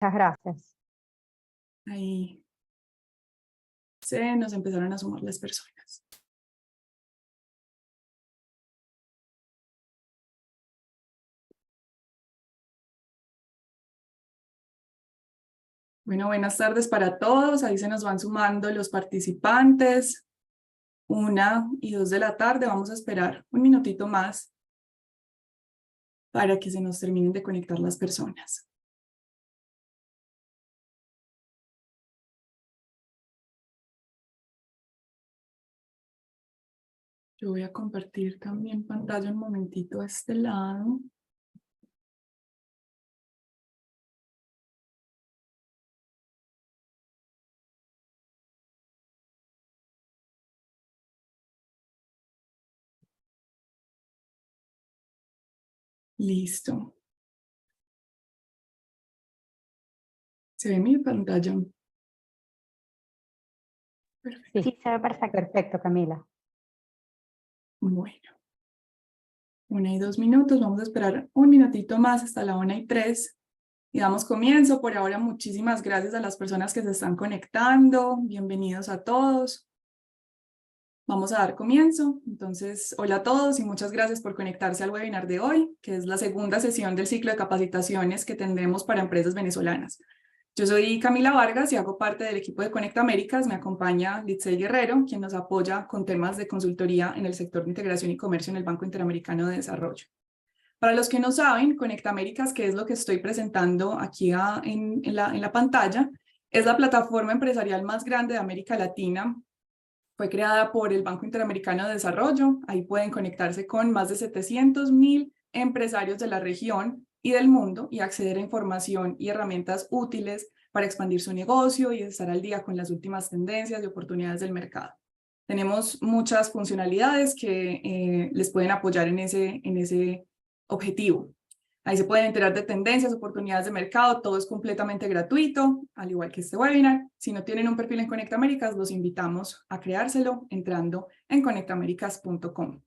Muchas gracias. Ahí nos empezaron a sumar las personas. Bueno, buenas tardes para todos. Ahí se nos van sumando los participantes. 1 y 2 de la tarde. Vamos a esperar un minutito más para que se nos terminen de conectar las personas. Yo voy a compartir también pantalla un momentito a este lado. Listo. ¿Se ve mi pantalla? Perfecto. Sí, se ve perfecto. Perfecto, Camila. Bueno. 1 y 2 minutos. Vamos a esperar un minutito más hasta la 1 y 3. Y damos comienzo. Por ahora, muchísimas gracias a las personas que se están conectando. Bienvenidos a todos. Vamos a dar comienzo. Entonces, hola a todos y muchas gracias por conectarse al webinar de hoy, que es la segunda sesión del ciclo de capacitaciones que tendremos para empresas venezolanas. Yo soy Camila Vargas y hago parte del equipo de Conecta Américas. Me acompaña Litzey Guerrero, quien nos apoya con temas de consultoría en el sector de integración y comercio en el Banco Interamericano de Desarrollo. Para los que no saben, Conecta Américas, que es lo que estoy presentando aquí en la pantalla, es la plataforma empresarial más grande de América Latina. Fue creada por el Banco Interamericano de Desarrollo. Ahí pueden conectarse con más de 700.000 empresarios de la región y del mundo y acceder a información y herramientas útiles para expandir su negocio y estar al día con las últimas tendencias y oportunidades del mercado. Tenemos muchas funcionalidades que les pueden apoyar en ese objetivo. Ahí se pueden enterar de tendencias, oportunidades de mercado, todo es completamente gratuito, al igual que este webinar. Si no tienen un perfil en Conecta Américas, los invitamos a creárselo entrando en conectamericas.com.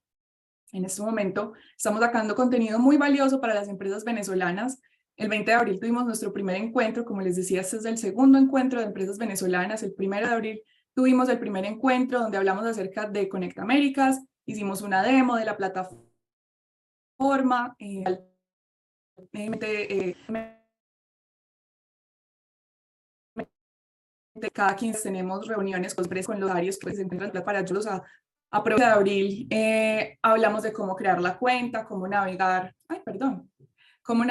En este momento estamos sacando contenido muy valioso para las empresas venezolanas. El 20 de abril tuvimos nuestro primer encuentro, como les decía, este es el segundo encuentro de empresas venezolanas. El 1 de abril tuvimos el primer encuentro donde hablamos acerca de Conecta Américas, hicimos una demo de la plataforma, de cada 15 tenemos reuniones con los varios que se encuentran para ayudarlos a de abril. Hablamos de cómo crear la cuenta, cómo navegar, cómo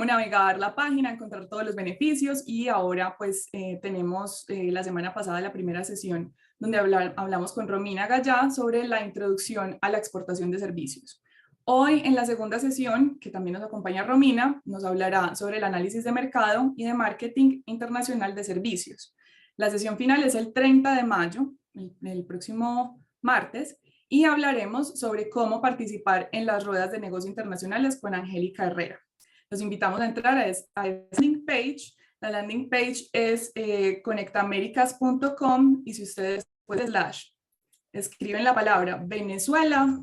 navegar la página, encontrar todos los beneficios y ahora pues tenemos la semana pasada la primera sesión donde hablamos con Romina Gallá sobre la introducción a la exportación de servicios. Hoy en la segunda sesión, que también nos acompaña Romina, nos hablará sobre el análisis de mercado y de marketing internacional de servicios. La sesión final es el 30 de mayo, el próximo martes, y hablaremos sobre cómo participar en las ruedas de negocios internacionales con Angélica Herrera. Los invitamos a entrar a esta landing page. La landing page es conectamericas.com y si ustedes escriben la palabra Venezuela,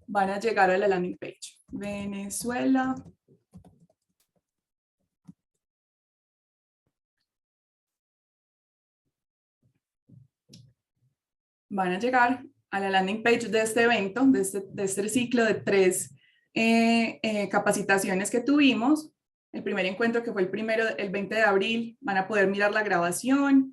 van a llegar a la landing page. Venezuela. Van a llegar a la landing page de este evento, de este ciclo de 3 capacitaciones que tuvimos. El primer encuentro, que fue el 20 de abril, van a poder mirar la grabación.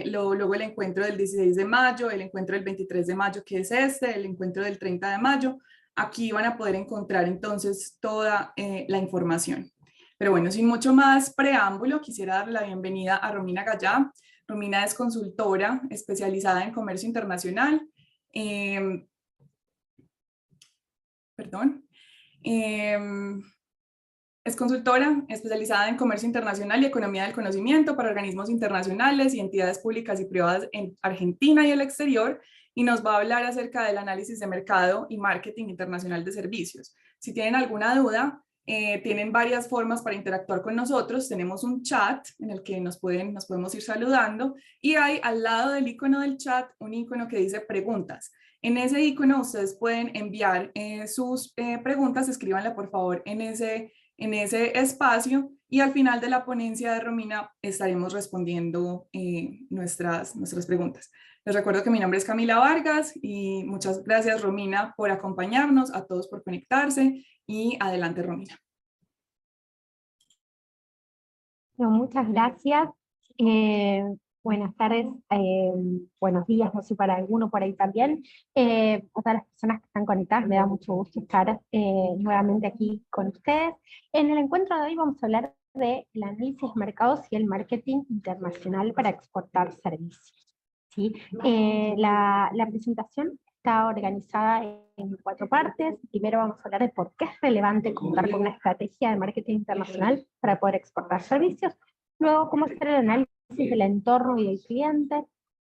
Luego el encuentro del 16 de mayo, el encuentro del 23 de mayo, que es el encuentro del 30 de mayo. Aquí van a poder encontrar entonces toda la información. Pero bueno, sin mucho más preámbulo, quisiera darle la bienvenida a Romina Gallá. Romina es consultora especializada en comercio internacional. Es consultora especializada en comercio internacional y economía del conocimiento para organismos internacionales y entidades públicas y privadas en Argentina y el exterior, y nos va a hablar acerca del análisis de mercado y marketing internacional de servicios. Si tienen alguna duda, tienen varias formas para interactuar con nosotros. Tenemos un chat en el que nos podemos ir saludando y hay al lado del icono del chat un icono que dice preguntas. En ese icono ustedes pueden enviar sus preguntas, escríbanla por favor en ese en ese espacio, y al final de la ponencia de Romina estaremos respondiendo nuestras preguntas. Les recuerdo que mi nombre es Camila Vargas y muchas gracias, Romina, por acompañarnos, a todos por conectarse, y adelante, Romina. No, muchas gracias. Buenas tardes, buenos días, no sé, para alguno por ahí también. A todas las personas que están conectadas, me da mucho gusto estar nuevamente aquí con ustedes. En el encuentro de hoy vamos a hablar del análisis de mercados y el marketing internacional para exportar servicios, ¿sí? La presentación está organizada en 4 partes. Primero vamos a hablar de por qué es relevante contar con una estrategia de marketing internacional para poder exportar servicios. Luego, cómo hacer el análisis del entorno y del cliente,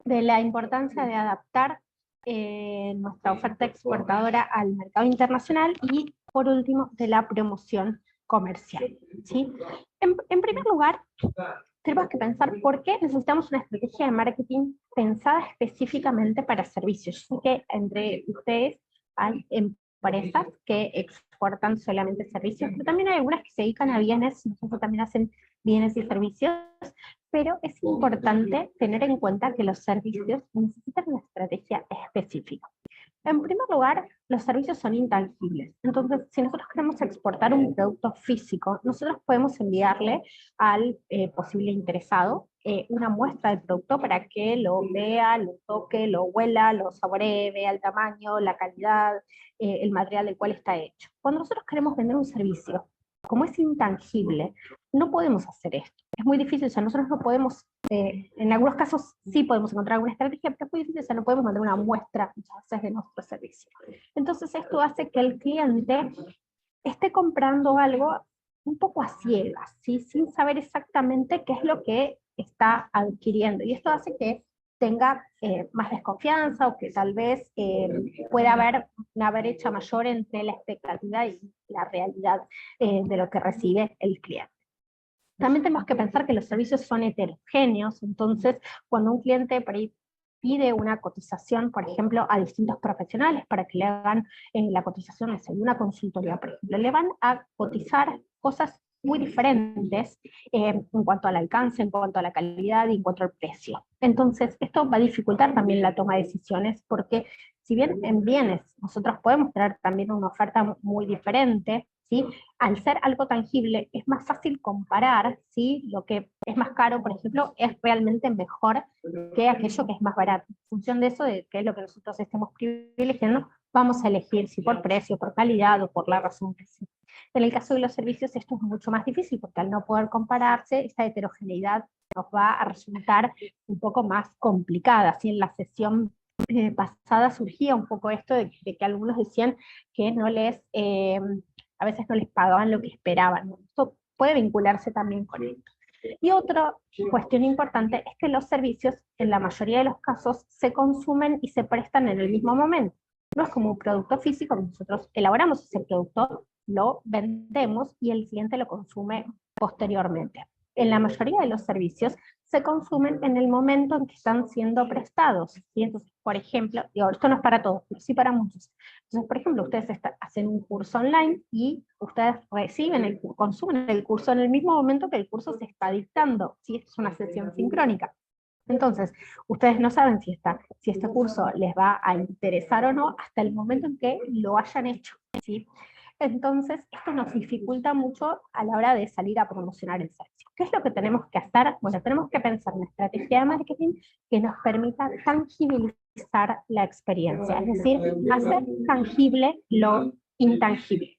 de la importancia de adaptar nuestra oferta exportadora al mercado internacional y, por último, de la promoción comercial, ¿sí? En primer lugar, tenemos que pensar por qué necesitamos una estrategia de marketing pensada específicamente para servicios. Yo sé que entre ustedes hay empresas que exportan solamente servicios, pero también hay algunas que se dedican a bienes, nosotros también hacen bienes y servicios, pero es importante tener en cuenta que los servicios necesitan una estrategia específica. En primer lugar, los servicios son intangibles. Entonces, si nosotros queremos exportar un producto físico, nosotros podemos enviarle al posible interesado una muestra del producto para que lo vea, lo toque, lo huela, lo saboree, vea el tamaño, la calidad, el material del cual está hecho. Cuando nosotros queremos vender un servicio, como es intangible, no podemos hacer esto. Es muy difícil, o sea, nosotros no podemos, en algunos casos sí podemos encontrar alguna estrategia, pero es muy difícil, o sea, no podemos mandar una muestra muchas veces de nuestro servicio. Entonces esto hace que el cliente esté comprando algo un poco a ciegas, ¿sí? Sin saber exactamente qué es lo que está adquiriendo. Y esto hace que tenga más desconfianza o que tal vez pueda haber una brecha mayor entre la expectativa y la realidad de lo que recibe el cliente. También tenemos que pensar que los servicios son heterogéneos, entonces cuando un cliente por ahí pide una cotización, por ejemplo, a distintos profesionales para que le hagan la cotización, en una consultoría, por ejemplo, le van a cotizar cosas muy diferentes en cuanto al alcance, en cuanto a la calidad y en cuanto al precio. Entonces, esto va a dificultar también la toma de decisiones, porque si bien en bienes nosotros podemos tener también una oferta muy diferente, ¿sí? Al ser algo tangible es más fácil comparar, ¿sí? Lo que es más caro, por ejemplo, es realmente mejor que aquello que es más barato. En función de eso, de qué es lo que nosotros estemos privilegiando, vamos a elegir si por precio, por calidad o por la razón que sea. En el caso de los servicios esto es mucho más difícil, porque al no poder compararse, esta heterogeneidad nos va a resultar un poco más complicada. ¿Sí? En la sesión pasada surgía un poco esto de que algunos decían que no les... a veces no les pagaban lo que esperaban. Esto puede vincularse también con esto. Y otra cuestión importante es que los servicios, en la mayoría de los casos, se consumen y se prestan en el mismo momento. No es como un producto físico, nosotros elaboramos ese producto, lo vendemos y el cliente lo consume posteriormente. En la mayoría de los servicios se consumen en el momento en que están siendo prestados. ¿Sí? Entonces, por ejemplo, digo, esto no es para todos, pero sí para muchos. Entonces, por ejemplo, ustedes hacen un curso online y ustedes reciben consumen el curso en el mismo momento que el curso se está dictando. ¿Sí? Esto es una sesión sincrónica. Entonces, ustedes no saben si este curso les va a interesar o no hasta el momento en que lo hayan hecho, ¿sí? Entonces, esto nos dificulta mucho a la hora de salir a promocionar el servicio. ¿Qué es lo que tenemos que hacer? Bueno, tenemos que pensar en una estrategia de marketing que nos permita tangibilizar la experiencia, es decir, hacer tangible lo intangible.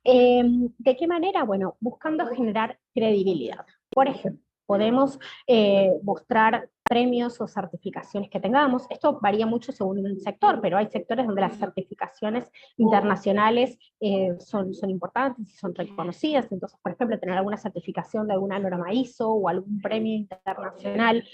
¿De qué manera? Bueno, buscando generar credibilidad. Por ejemplo, podemos mostrar premios o certificaciones que tengamos. Esto varía mucho según el sector, pero hay sectores donde las certificaciones internacionales son importantes y son reconocidas. Entonces, por ejemplo, tener alguna certificación de alguna norma ISO o algún premio internacional,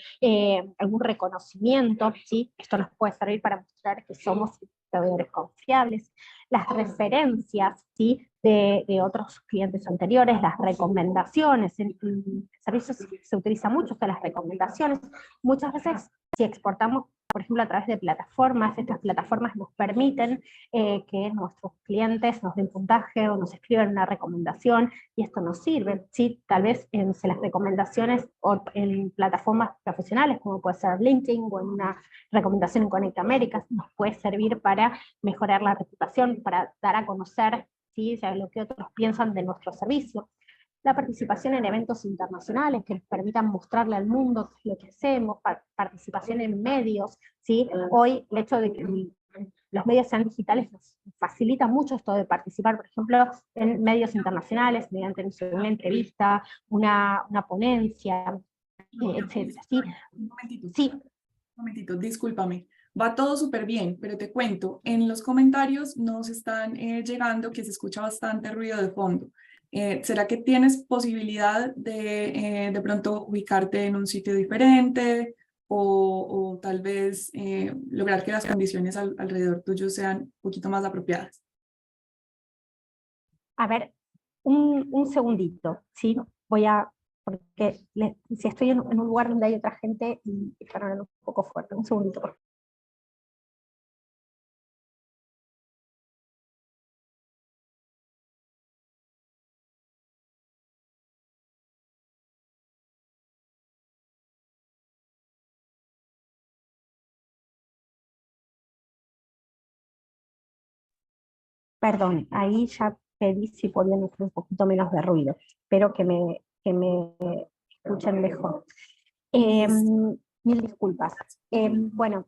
algún reconocimiento, ¿sí? Esto nos puede servir para mostrar que somos proveedores confiables. Las referencias, ¿sí? de otros clientes anteriores, las recomendaciones. En servicios se utiliza mucho las recomendaciones. Muchas veces, si exportamos por ejemplo, a través de plataformas. Estas plataformas nos permiten que nuestros clientes nos den puntaje o nos escriban una recomendación, y esto nos sirve, ¿sí? Tal vez en las recomendaciones o en plataformas profesionales, como puede ser LinkedIn, o en una recomendación en Conecta Américas, nos puede servir para mejorar la reputación, para dar a conocer, ¿sí?, o sea, lo que otros piensan de nuestro servicio. La participación en eventos internacionales que nos permitan mostrarle al mundo lo que hacemos, participación en medios, ¿sí? Hoy el hecho de que los medios sean digitales nos facilita mucho esto de participar, por ejemplo, en medios internacionales, mediante una entrevista, una ponencia, etcétera, ¿sí? Un momentito. Sí. Un momentito, discúlpame. Va todo súper bien, pero te cuento, en los comentarios nos están llegando que se escucha bastante ruido de fondo. ¿Será que tienes posibilidad de pronto ubicarte en un sitio diferente o tal vez lograr que las condiciones alrededor tuyo sean un poquito más apropiadas? A ver, un segundito, ¿sí? Porque si estoy en un lugar donde hay otra gente y están hablando un poco fuerte, un segundito, por favor. Perdón, ahí ya pedí si podían hacer un poquito menos de ruido. Espero que me escuchen mejor. Listo. Mil disculpas. Bueno,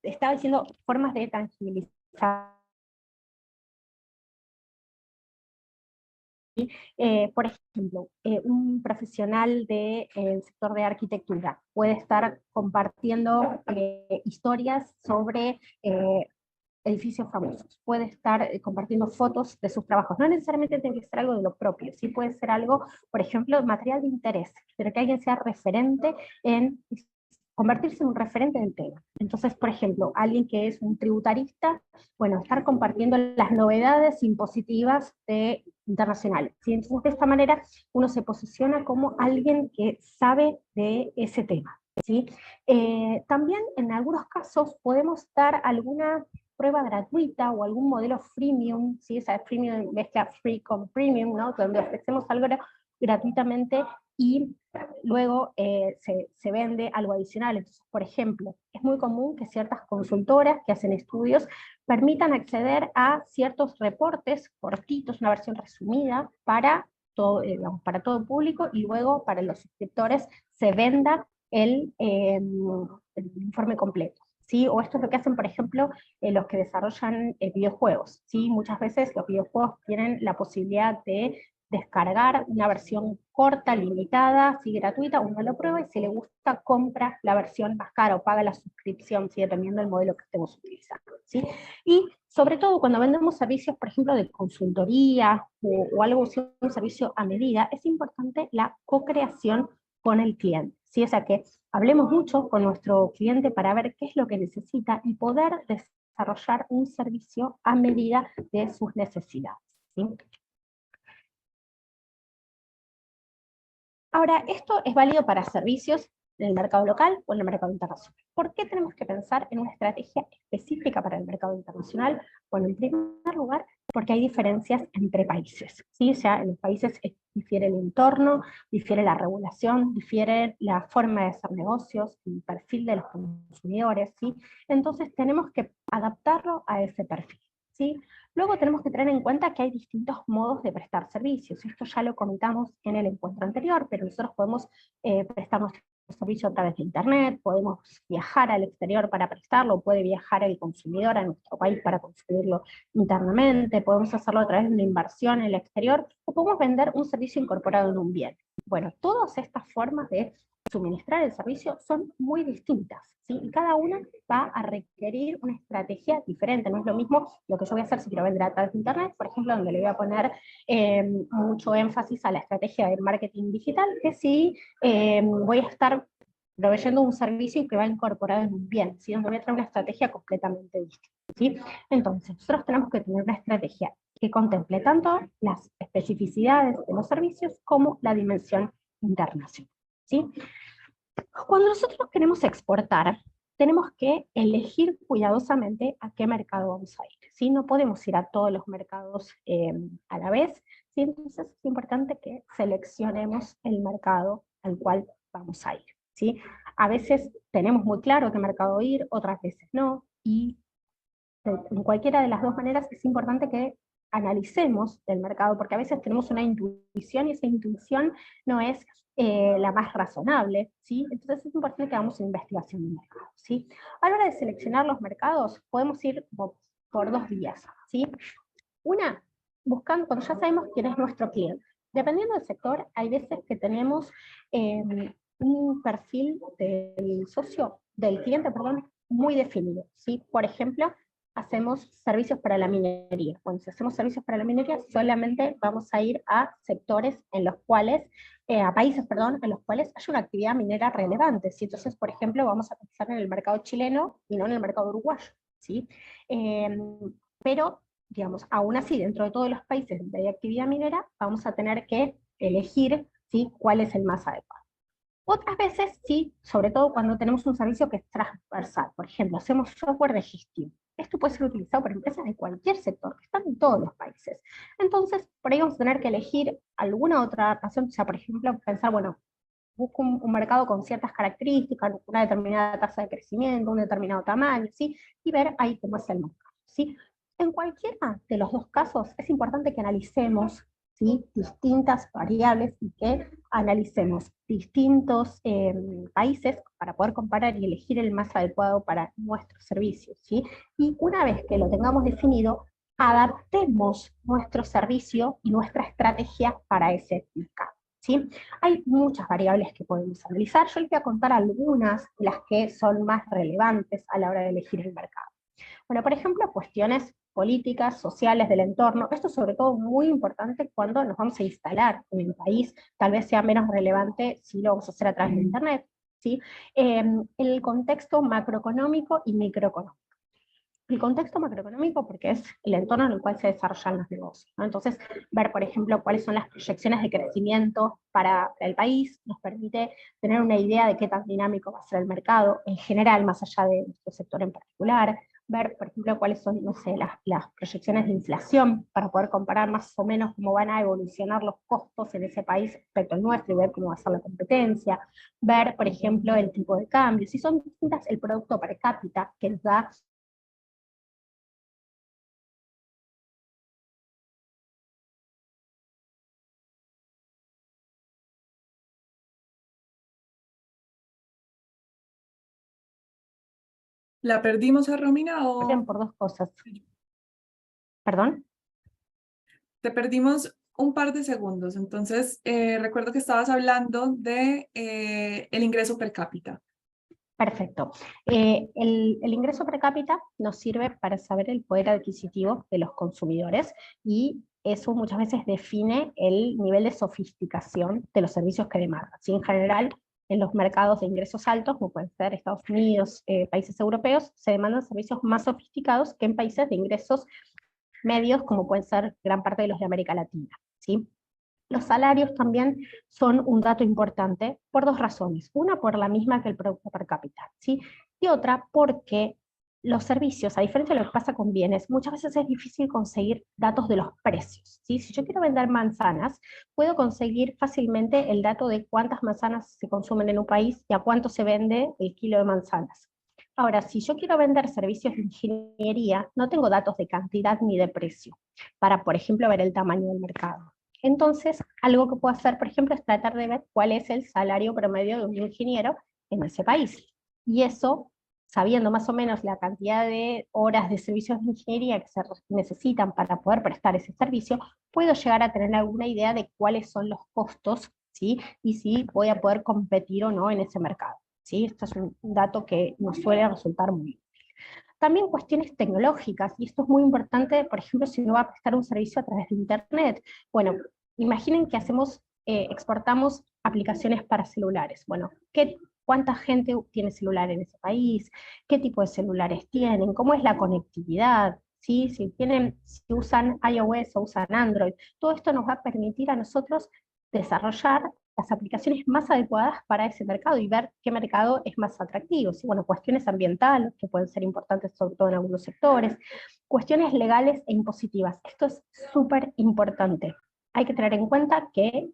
estaba diciendo formas de tangibilizar. Por ejemplo, un profesional del sector de arquitectura puede estar compartiendo historias sobre edificios famosos, puede estar compartiendo fotos de sus trabajos, no necesariamente tiene que ser algo de lo propio, sí puede ser algo, por ejemplo, material de interés, pero que alguien sea referente en convertirse en un referente del tema. Entonces, por ejemplo, alguien que es un tributarista, bueno, estar compartiendo las novedades impositivas internacionales, ¿sí? Entonces, de esta manera, uno se posiciona como alguien que sabe de ese tema, ¿sí? También, en algunos casos, podemos dar alguna prueba gratuita o algún modelo freemium, ¿sí? Esa freemium mezcla free con premium, ¿no? Donde ofrecemos algo gratuitamente y luego se vende algo adicional. Entonces, por ejemplo, es muy común que ciertas consultoras que hacen estudios permitan acceder a ciertos reportes cortitos, una versión resumida para todo público, y luego para los suscriptores se venda el informe completo, ¿sí? O esto es lo que hacen, por ejemplo, los que desarrollan videojuegos, ¿sí? Muchas veces los videojuegos tienen la posibilidad de descargar una versión corta, limitada, ¿sí? Gratuita, uno lo prueba y si le gusta compra la versión más cara o paga la suscripción, ¿sí? Dependiendo del modelo que estemos utilizando, ¿sí? Y sobre todo cuando vendemos servicios, por ejemplo, de consultoría o algo, un servicio a medida, es importante la co-creación con el cliente, ¿sí? O sea que hablemos mucho con nuestro cliente para ver qué es lo que necesita y poder desarrollar un servicio a medida de sus necesidades, ¿sí? Ahora, esto es válido para servicios en el mercado local o en el mercado internacional. ¿Por qué tenemos que pensar en una estrategia específica para el mercado internacional? Bueno, en primer lugar, porque hay diferencias entre países, ¿sí? O sea, en los países difiere el entorno, difiere la regulación, difiere la forma de hacer negocios, el perfil de los consumidores, ¿sí? Entonces tenemos que adaptarlo a ese perfil, ¿sí? Luego tenemos que tener en cuenta que hay distintos modos de prestar servicios. Esto ya lo comentamos en el encuentro anterior, pero nosotros podemos prestar nuestro servicio a través de Internet, podemos viajar al exterior para prestarlo, puede viajar el consumidor a nuestro país para consumirlo internamente, podemos hacerlo a través de una inversión en el exterior, o podemos vender un servicio incorporado en un bien. Bueno, todas estas formas de suministrar el servicio son muy distintas, ¿sí? Y cada una va a requerir una estrategia diferente. No es lo mismo lo que yo voy a hacer si quiero vender a través de Internet, por ejemplo, donde le voy a poner mucho énfasis a la estrategia de marketing digital, que si voy a estar proveyendo un servicio que va incorporado en un bien, ¿sí? Donde voy a tener una estrategia completamente distinta, ¿sí? Entonces, nosotros tenemos que tener una estrategia que contemple tanto las especificidades de los servicios como la dimensión internacional, ¿sí? Cuando nosotros queremos exportar, tenemos que elegir cuidadosamente a qué mercado vamos a ir, ¿sí? No podemos ir a todos los mercados a la vez, ¿sí? Entonces es importante que seleccionemos el mercado al cual vamos a ir, ¿sí? A veces tenemos muy claro a qué mercado ir, otras veces no, y en cualquiera de las dos maneras es importante que analicemos el mercado, porque a veces tenemos una intuición y esa intuición no es la más razonable, ¿sí? Entonces es importante que hagamos una investigación de mercado, ¿sí? A la hora de seleccionar los mercados, podemos ir por dos vías, ¿sí? Una, buscando, cuando ya sabemos quién es nuestro cliente. Dependiendo del sector, hay veces que tenemos un perfil del socio, del cliente, perdón, muy definido, ¿sí? Por ejemplo, hacemos servicios para la minería. Bueno, si hacemos servicios para la minería, solamente vamos a ir a sectores en los cuales, a países, perdón, en los cuales hay una actividad minera relevante, ¿sí? Entonces, por ejemplo, vamos a pensar en el mercado chileno y no en el mercado uruguayo, ¿sí? Pero digamos, aún así, dentro de todos los países donde hay actividad minera, vamos a tener que elegir, ¿sí?, cuál es el más adecuado. Otras veces, sí, sobre todo cuando tenemos un servicio que es transversal. Por ejemplo, hacemos software de gestión. Esto puede ser utilizado por empresas de cualquier sector, que están en todos los países. Entonces, por ahí vamos a tener que elegir alguna otra adaptación, o sea, por ejemplo, pensar, bueno, busco un mercado con ciertas características, una determinada tasa de crecimiento, un determinado tamaño, ¿sí? Y ver ahí cómo es el mercado, ¿sí? En cualquiera de los dos casos es importante que analicemos, ¿sí?, distintas variables y que analicemos distintos países para poder comparar y elegir el más adecuado para nuestros servicios, ¿sí? Y una vez que lo tengamos definido, adaptemos nuestro servicio y nuestra estrategia para ese mercado, ¿sí? Hay muchas variables que podemos analizar. Yo les voy a contar algunas de las que son más relevantes a la hora de elegir el mercado. Bueno, por ejemplo, cuestiones políticas, sociales, del entorno. Esto es sobre todo muy importante cuando nos vamos a instalar en el país. Tal vez sea menos relevante si lo vamos a hacer a través de Internet, ¿sí? El contexto macroeconómico y microeconómico. El contexto macroeconómico porque es el entorno en el cual se desarrollan los negocios, ¿no? Entonces, ver, por ejemplo, cuáles son las proyecciones de crecimiento para el país, nos permite tener una idea de qué tan dinámico va a ser el mercado, en general, más allá de nuestro sector en particular, ver, por ejemplo, cuáles son, no sé, las proyecciones de inflación, para poder comparar más o menos cómo van a evolucionar los costos en ese país respecto al nuestro, y ver cómo va a ser la competencia, ver, por ejemplo, el tipo de cambio, si son distintas, el producto per cápita que nos da. ¿La perdimos a Romina o Por dos cosas. ¿Perdón? te perdimos un par de segundos? Entonces, recuerdo que estabas hablando de el ingreso per cápita. Perfecto. El ingreso per cápita nos sirve para saber el poder adquisitivo de los consumidores y eso muchas veces define el nivel de sofisticación de los servicios que demandan. ¿Sí? En general, en los mercados de ingresos altos, como pueden ser Estados Unidos, países europeos, se demandan servicios más sofisticados que en países de ingresos medios, como pueden ser gran parte de los de América Latina, ¿sí? Los salarios también son un dato importante por dos razones. Una, por la misma que el producto per cápita, ¿sí? Y otra, porque los servicios, a diferencia de lo que pasa con bienes, muchas veces es difícil conseguir datos de los precios, ¿sí? Si yo quiero vender manzanas, puedo conseguir fácilmente el dato de cuántas manzanas se consumen en un país y a cuánto se vende el kilo de manzanas. Ahora, si yo quiero vender servicios de ingeniería, no tengo datos de cantidad ni de precio, para, por ejemplo, ver el tamaño del mercado. Entonces, algo que puedo hacer, por ejemplo, es tratar de ver cuál es el salario promedio de un ingeniero en ese país. Y eso, sabiendo más o menos la cantidad de horas de servicios de ingeniería que se necesitan para poder prestar ese servicio, puedo llegar a tener alguna idea de cuáles son los costos, ¿sí? Y si voy a poder competir o no en ese mercado, ¿sí? Esto es un dato que nos suele resultar muy útil. También cuestiones tecnológicas, y esto es muy importante, por ejemplo, si uno va a prestar un servicio a través de Internet. Bueno, imaginen que exportamos aplicaciones para celulares. Bueno, ¿cuánta gente tiene celular en ese país? ¿Qué tipo de celulares tienen? ¿Cómo es la conectividad? ¿Sí? Si usan iOS o usan Android. Todo esto nos va a permitir a nosotros desarrollar las aplicaciones más adecuadas para ese mercado y ver qué mercado es más atractivo. ¿Sí? Bueno, cuestiones ambientales, que pueden ser importantes sobre todo en algunos sectores, cuestiones legales e impositivas. Esto es súper importante. Hay que tener en cuenta que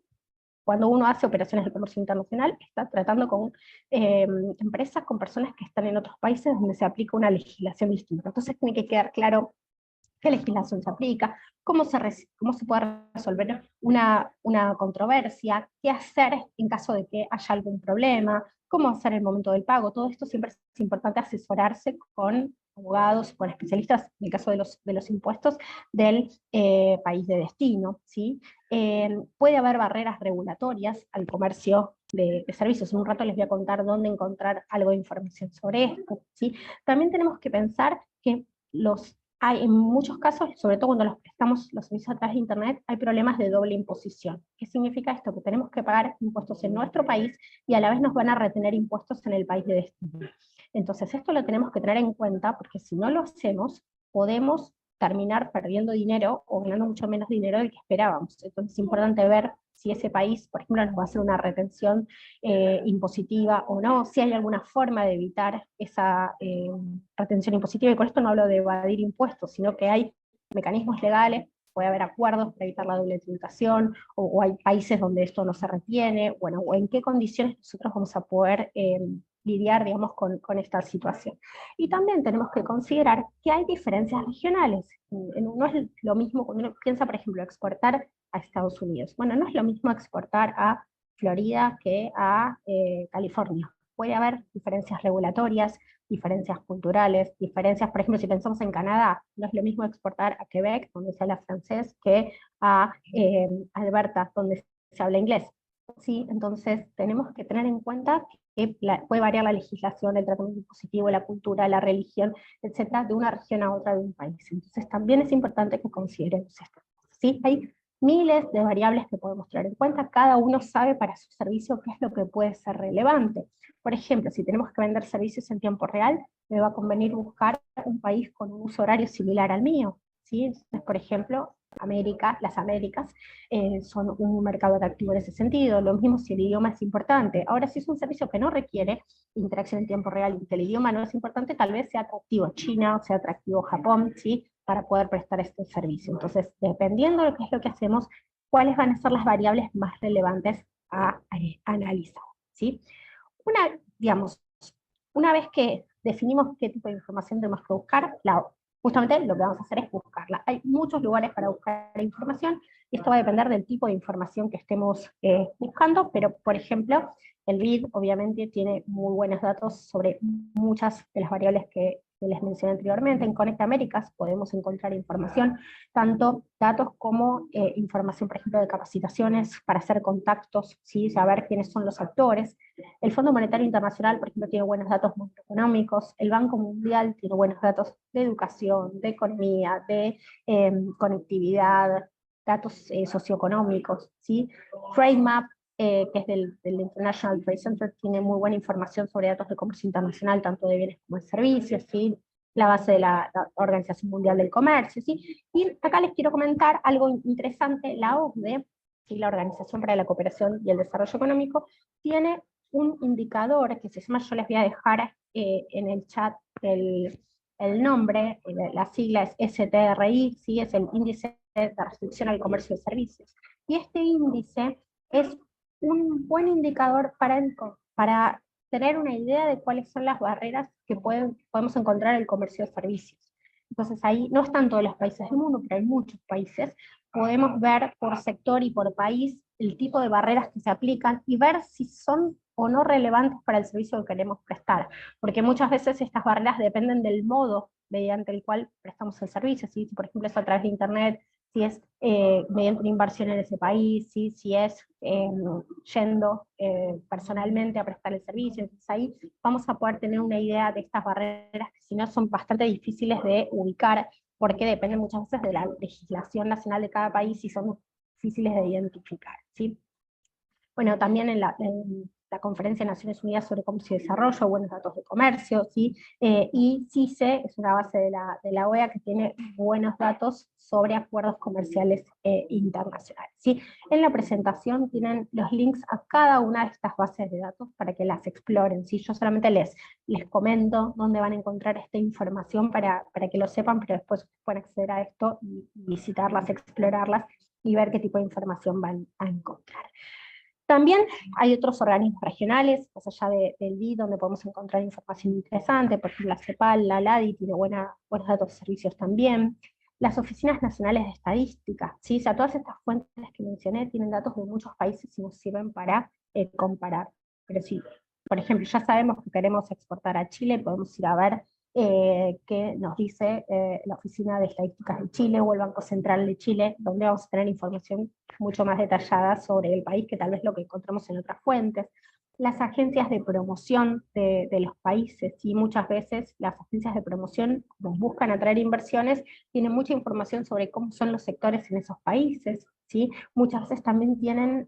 cuando uno hace operaciones de comercio internacional, está tratando con empresas, con personas que están en otros países donde se aplica una legislación distinta. Entonces tiene que quedar claro qué legislación se aplica, cómo se puede resolver una controversia, qué hacer en caso de que haya algún problema, cómo hacer el momento del pago. Todo esto siempre es importante asesorarse con abogados, con especialistas, en el caso de los impuestos, del país de destino. ¿Sí? Puede haber barreras regulatorias al comercio de servicios. En un rato les voy a contar dónde encontrar algo de información sobre esto. ¿Sí? También tenemos que pensar que hay en muchos casos, sobre todo cuando los prestamos los servicios a través de Internet, hay problemas de doble imposición. ¿Qué significa esto? Que tenemos que pagar impuestos en nuestro país y a la vez nos van a retener impuestos en el país de destino. Entonces esto lo tenemos que tener en cuenta porque si no lo hacemos, podemos terminar perdiendo dinero o ganando mucho menos dinero del que esperábamos. Entonces es importante ver si ese país, por ejemplo, nos va a hacer una retención impositiva o no, si hay alguna forma de evitar esa retención impositiva, y con esto no hablo de evadir impuestos, sino que hay mecanismos legales, puede haber acuerdos para evitar la doble tributación, o hay países donde esto no se retiene, bueno, o en qué condiciones nosotros vamos a poder lidiar, digamos, con esta situación. Y también tenemos que considerar que hay diferencias regionales. No es lo mismo cuando uno piensa, por ejemplo, exportar a Estados Unidos. Bueno, no es lo mismo exportar a Florida que a California. Puede haber diferencias regulatorias, diferencias culturales, diferencias, por ejemplo, si pensamos en Canadá, no es lo mismo exportar a Quebec, donde se habla francés, que a Alberta, donde se habla inglés. ¿Sí? Entonces tenemos que tener en cuenta que puede variar la legislación, el tratamiento impositivo, la cultura, la religión, etcétera, de una región a otra de un país. Entonces también es importante que consideremos esto. ¿Sí? Hay miles de variables que podemos tener en cuenta, cada uno sabe para su servicio qué es lo que puede ser relevante. Por ejemplo, si tenemos que vender servicios en tiempo real, me va a convenir buscar un país con un uso horario similar al mío. ¿Sí? Entonces, por ejemplo, las Américas son un mercado atractivo en ese sentido, lo mismo si el idioma es importante. Ahora, si es un servicio que no requiere interacción en tiempo real y que el idioma no es importante, tal vez sea atractivo China o sea atractivo Japón, ¿sí? Para poder prestar este servicio. Entonces, dependiendo de qué es lo que hacemos, cuáles van a ser las variables más relevantes a analizar. ¿Sí? Digamos, una vez que definimos qué tipo de información tenemos que buscar, justamente lo que vamos a hacer es buscarla. Hay muchos lugares para buscar información, y esto va a depender del tipo de información que estemos buscando, pero por ejemplo, el BID obviamente tiene muy buenos datos sobre muchas de las variables que les mencioné anteriormente. En Conecta Américas podemos encontrar información, tanto datos como información, por ejemplo, de capacitaciones para hacer contactos, ¿sí? Saber quiénes son los actores. El Fondo Monetario Internacional, por ejemplo, tiene buenos datos macroeconómicos, el Banco Mundial tiene buenos datos de educación, de economía, de conectividad, datos socioeconómicos, ¿sí? TradeMap, que es del International Trade Center, tiene muy buena información sobre datos de comercio internacional, tanto de bienes como de servicios, ¿sí? La base de la Organización Mundial del Comercio, ¿sí? Y acá les quiero comentar algo interesante. La OCDE, ¿sí? La Organización para la Cooperación y el Desarrollo Económico, tiene un indicador que se llama, yo les voy a dejar en el chat el nombre, la sigla es STRI, ¿sí? Es el Índice de Restricción al Comercio de Servicios. Y este índice es un buen indicador para tener una idea de cuáles son las barreras que podemos encontrar en el comercio de servicios. Entonces ahí no están todos los países del mundo, pero hay muchos países. Podemos ver por sector y por país el tipo de barreras que se aplican y ver si son o no relevantes para el servicio que queremos prestar. Porque muchas veces estas barreras dependen del modo mediante el cual prestamos el servicio. ¿Sí? Si por ejemplo es a través de Internet, si es mediante una inversión en ese país, ¿sí? Si es yendo personalmente a prestar el servicio. Entonces ahí vamos a poder tener una idea de estas barreras que si no son bastante difíciles de ubicar, porque dependen muchas veces de la legislación nacional de cada país y son difíciles de identificar. ¿Sí? Bueno, también la Conferencia de Naciones Unidas sobre Comercio y Desarrollo, Buenos Datos de Comercio, ¿sí? Y CICE es una base de la OEA que tiene buenos datos sobre acuerdos comerciales internacionales, ¿sí? En la presentación tienen los links a cada una de estas bases de datos para que las exploren, ¿sí? Yo solamente les comento dónde van a encontrar esta información para que lo sepan, pero después pueden acceder a esto y visitarlas, explorarlas y ver qué tipo de información van a encontrar. También hay otros organismos regionales, más allá del BID, donde podemos encontrar información interesante, por ejemplo la CEPAL, la LADI tiene buenos datos de servicios también. Las oficinas nacionales de estadística, ¿sí? O sea, todas estas fuentes que mencioné tienen datos de muchos países y nos sirven para comparar. Pero sí, por ejemplo, ya sabemos que queremos exportar a Chile, podemos ir a ver qué nos dice la Oficina de Estadísticas de Chile o el Banco Central de Chile, donde vamos a tener información mucho más detallada sobre el país que tal vez lo que encontramos en otras fuentes. Las agencias de promoción de los países, y muchas veces las agencias de promoción nos buscan atraer inversiones, tienen mucha información sobre cómo son los sectores en esos países, ¿sí? Muchas veces también tienen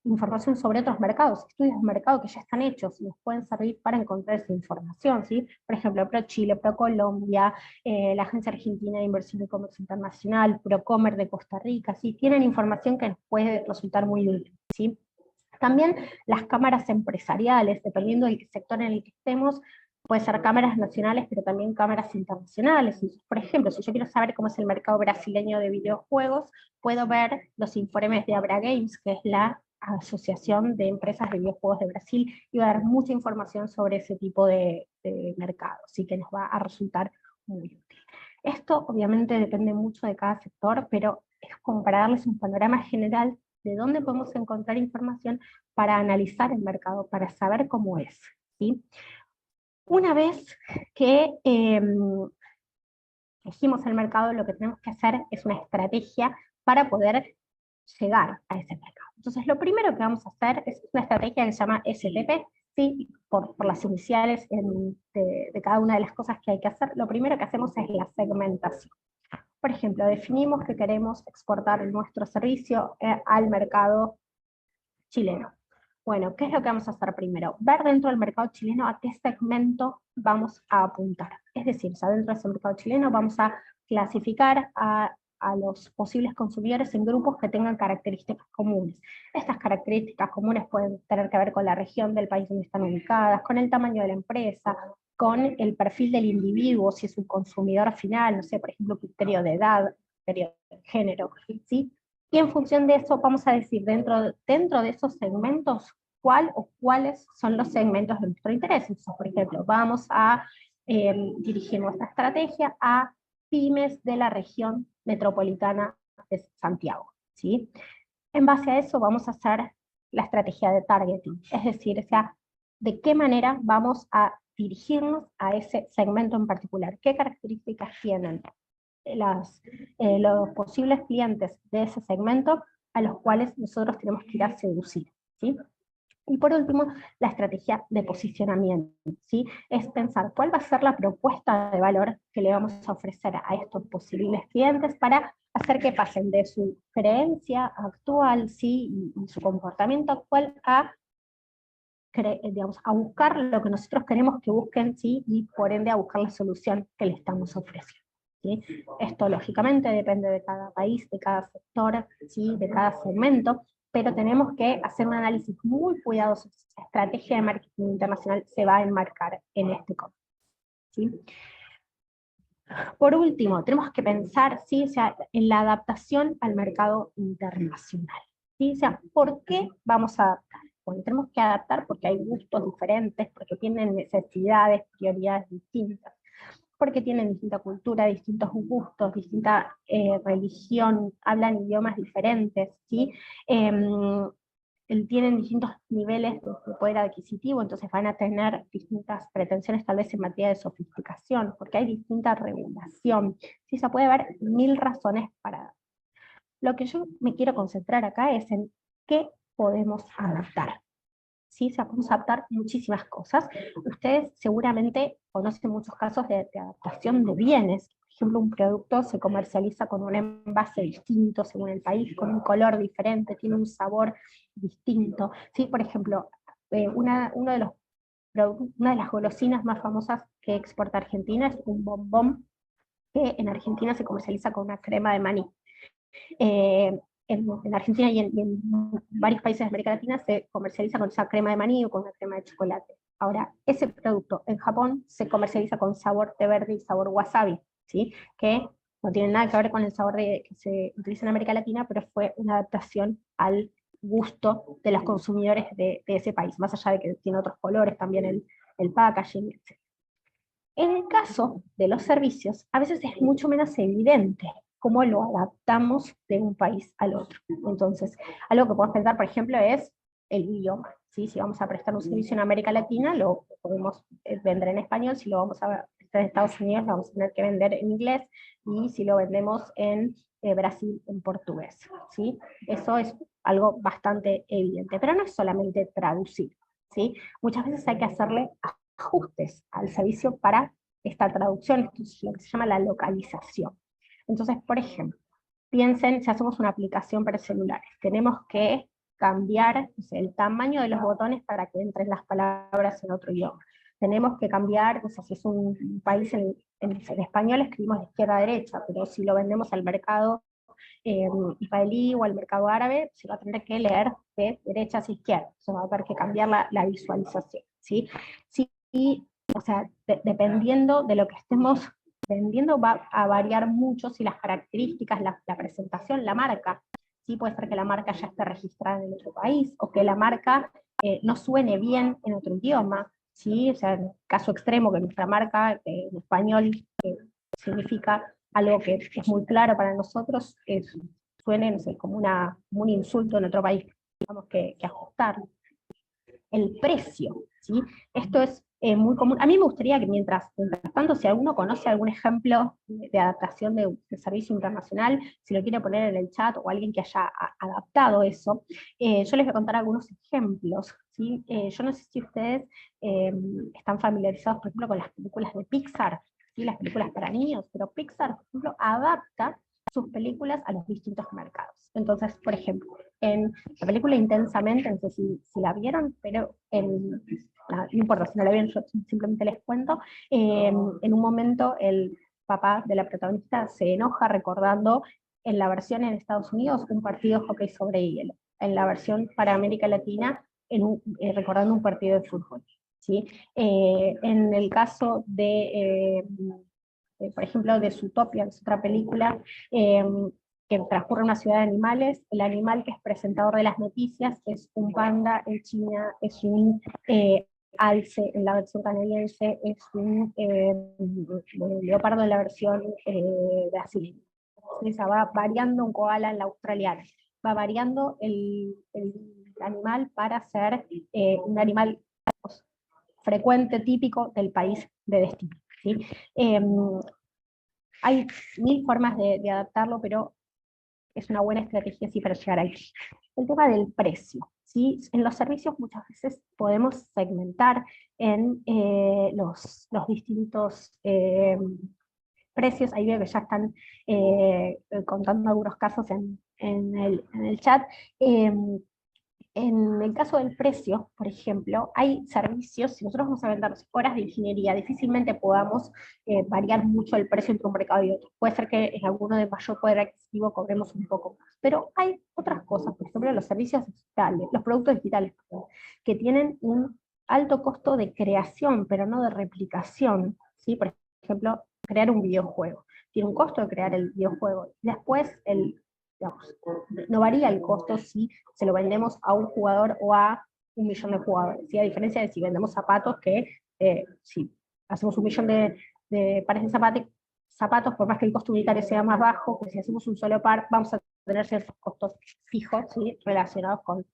información sobre otros mercados, estudios de mercado que ya están hechos y nos pueden servir para encontrar esa información, ¿sí? Por ejemplo, ProChile, ProColombia, la Agencia Argentina de Inversión y Comercio Internacional, Procomer de Costa Rica, ¿sí? Tienen información que nos puede resultar muy útil, ¿sí? También las cámaras empresariales, dependiendo del sector en el que estemos, puede ser cámaras nacionales, pero también cámaras internacionales. Por ejemplo, si yo quiero saber cómo es el mercado brasileño de videojuegos, puedo ver los informes de Abra Games, que es la Asociación de Empresas de Videojuegos de Brasil, y va a dar mucha información sobre ese tipo de mercado, así que nos va a resultar muy útil. Esto obviamente depende mucho de cada sector, pero es como para darles un panorama general de dónde podemos encontrar información para analizar el mercado, para saber cómo es, ¿sí? Una vez que elegimos el mercado, lo que tenemos que hacer es una estrategia para poder llegar a ese mercado. Entonces, lo primero que vamos a hacer es una estrategia que se llama STP, ¿sí? por las iniciales de cada una de las cosas que hay que hacer. Lo primero que hacemos es la segmentación. Por ejemplo, definimos que queremos exportar nuestro servicio al mercado chileno. Bueno, ¿qué es lo que vamos a hacer primero? Ver dentro del mercado chileno a qué segmento vamos a apuntar. Es decir, o sea, dentro de ese mercado chileno vamos a clasificar a los posibles consumidores en grupos que tengan características comunes. Estas características comunes pueden tener que ver con la región del país donde están ubicadas, con el tamaño de la empresa, con el perfil del individuo, si es un consumidor final, no sé, por ejemplo, criterio de edad, criterio de género, ¿sí? Y en función de eso vamos a decir dentro de esos segmentos cuál o cuáles son los segmentos de nuestro interés. Entonces, por ejemplo, vamos a dirigir nuestra estrategia a pymes de la región metropolitana de Santiago, ¿sí? En base a eso vamos a hacer la estrategia de targeting, es decir, o sea, de qué manera vamos a dirigirnos a ese segmento en particular, qué características tienen los posibles clientes de ese segmento a los cuales nosotros tenemos que ir a seducir, ¿sí? Y por último, la estrategia de posicionamiento, ¿sí? Es pensar cuál va a ser la propuesta de valor que le vamos a ofrecer a estos posibles clientes para hacer que pasen de su creencia actual, ¿sí? y su comportamiento actual digamos, a buscar lo que nosotros queremos que busquen, ¿sí? Y por ende a buscar la solución que le estamos ofreciendo, ¿sí? Esto lógicamente depende de cada país, de cada sector, ¿sí? De cada segmento, pero tenemos que hacer un análisis muy cuidadoso. La estrategia de marketing internacional se va a enmarcar en este contexto, ¿sí? Por último, tenemos que pensar, ¿sí? O sea, en la adaptación al mercado internacional, ¿sí? O sea, ¿por qué vamos a adaptar? Bueno, tenemos que adaptar porque hay gustos diferentes, porque tienen necesidades, prioridades distintas, porque tienen distinta cultura, distintos gustos, distinta religión, hablan idiomas diferentes, ¿sí? Tienen distintos niveles de poder adquisitivo, entonces van a tener distintas pretensiones tal vez en materia de sofisticación, porque hay distinta regulación. Sí, se puede ver mil razones para... Lo que yo me quiero concentrar acá es en qué podemos adaptar. ¿Sí? Se podemos adaptar muchísimas cosas. Ustedes seguramente conocen muchos casos de adaptación de bienes. Por ejemplo, un producto se comercializa con un envase distinto según el país, con un color diferente, tiene un sabor distinto. ¿Sí? Por ejemplo, uno de los una de las golosinas más famosas que exporta Argentina es un bombón que en Argentina se comercializa con una crema de maní. En Argentina y en varios países de América Latina se comercializa con esa crema de maní o con una crema de chocolate. Ahora, ese producto en Japón se comercializa con sabor té verde y sabor wasabi, ¿sí? Que no tiene nada que ver con el sabor que se utiliza en América Latina, pero fue una adaptación al gusto de los consumidores de ese país, más allá de que tiene otros colores, también el packaging, etc. En el caso de los servicios, a veces es mucho menos evidente cómo lo adaptamos de un país al otro. Entonces, algo que podemos pensar, por ejemplo, es el idioma. ¿Sí? Si vamos a prestar un servicio en América Latina, lo podemos vender en español. Si lo vamos a prestar en Estados Unidos, lo vamos a tener que vender en inglés. Y si lo vendemos en Brasil, en portugués. ¿Sí? Eso es algo bastante evidente. Pero no es solamente traducir. ¿Sí? Muchas veces hay que hacerle ajustes al servicio para esta traducción, esto es lo que se llama la localización. Entonces, por ejemplo, piensen, si hacemos una aplicación para celulares, tenemos que cambiar, no sé, el tamaño de los botones para que entren las palabras en otro idioma. Tenemos que cambiar, o sea, si es un país en español escribimos de izquierda a derecha, pero si lo vendemos al mercado israelí o al mercado árabe, se va a tener que leer de derecha hacia izquierda, se va a tener que cambiar la visualización, ¿sí? Sí, o sea, dependiendo de lo que estemos vendiendo va a variar mucho si las características, la presentación, la marca, ¿sí? Puede ser que la marca ya esté registrada en otro país, o que la marca no suene bien en otro idioma, ¿sí? O sea, en caso extremo que nuestra marca en español significa algo que es muy claro para nosotros, suene, no sé, como un insulto en otro país, tenemos que ajustar. El precio, ¿sí? Esto es muy común. A mí me gustaría que mientras tanto, si alguno conoce algún ejemplo de adaptación de servicio internacional, si lo quiere poner en el chat o alguien que haya adaptado eso, yo les voy a contar algunos ejemplos, ¿sí? Yo no sé si ustedes están familiarizados, por ejemplo, con las películas de Pixar, ¿sí? Las películas para niños, pero Pixar, por ejemplo, adapta sus películas a los distintos mercados. Entonces, por ejemplo, en la película Intensamente, no sé si la vieron, pero no importa si no la vieron, yo simplemente les cuento, en un momento el papá de la protagonista se enoja recordando en la versión en Estados Unidos un partido de hockey sobre hielo, en la versión para América Latina recordando un partido de fútbol. ¿Sí? En el caso por ejemplo, de Zootopia, que es otra película, que transcurre en una ciudad de animales, el animal que es presentador de las noticias es un panda, en China es un alce, en la versión canadiense es un leopardo en la versión brasileña. Esa va variando un koala en la australiana, va variando el animal para ser un animal frecuente, típico del país de destino. ¿Sí? Hay mil formas de adaptarlo, pero es una buena estrategia sí, para llegar ahí. El tema del precio. ¿Sí? En los servicios muchas veces podemos segmentar en los distintos precios. Ahí veo que ya están contando algunos casos en el chat. En el caso del precio, por ejemplo, hay servicios, si nosotros vamos a vender horas de ingeniería, difícilmente podamos variar mucho el precio entre un mercado y otro. Puede ser que en alguno de mayor poder adquisitivo cobremos un poco más, pero hay otras cosas, por ejemplo, los servicios digitales, los productos digitales, perdón, que tienen un alto costo de creación, pero no de replicación. ¿Sí? Por ejemplo, crear un videojuego. Tiene un costo de crear el videojuego. Después, digamos, no varía el costo si se lo vendemos a un jugador o a 1 millón de jugadores, ¿sí? A diferencia de si vendemos zapatos que si hacemos 1 millón de pares de zapatos, por más que el costo unitario sea más bajo, pues si hacemos un solo par, vamos a tener ciertos costos fijos, ¿sí? Relacionados con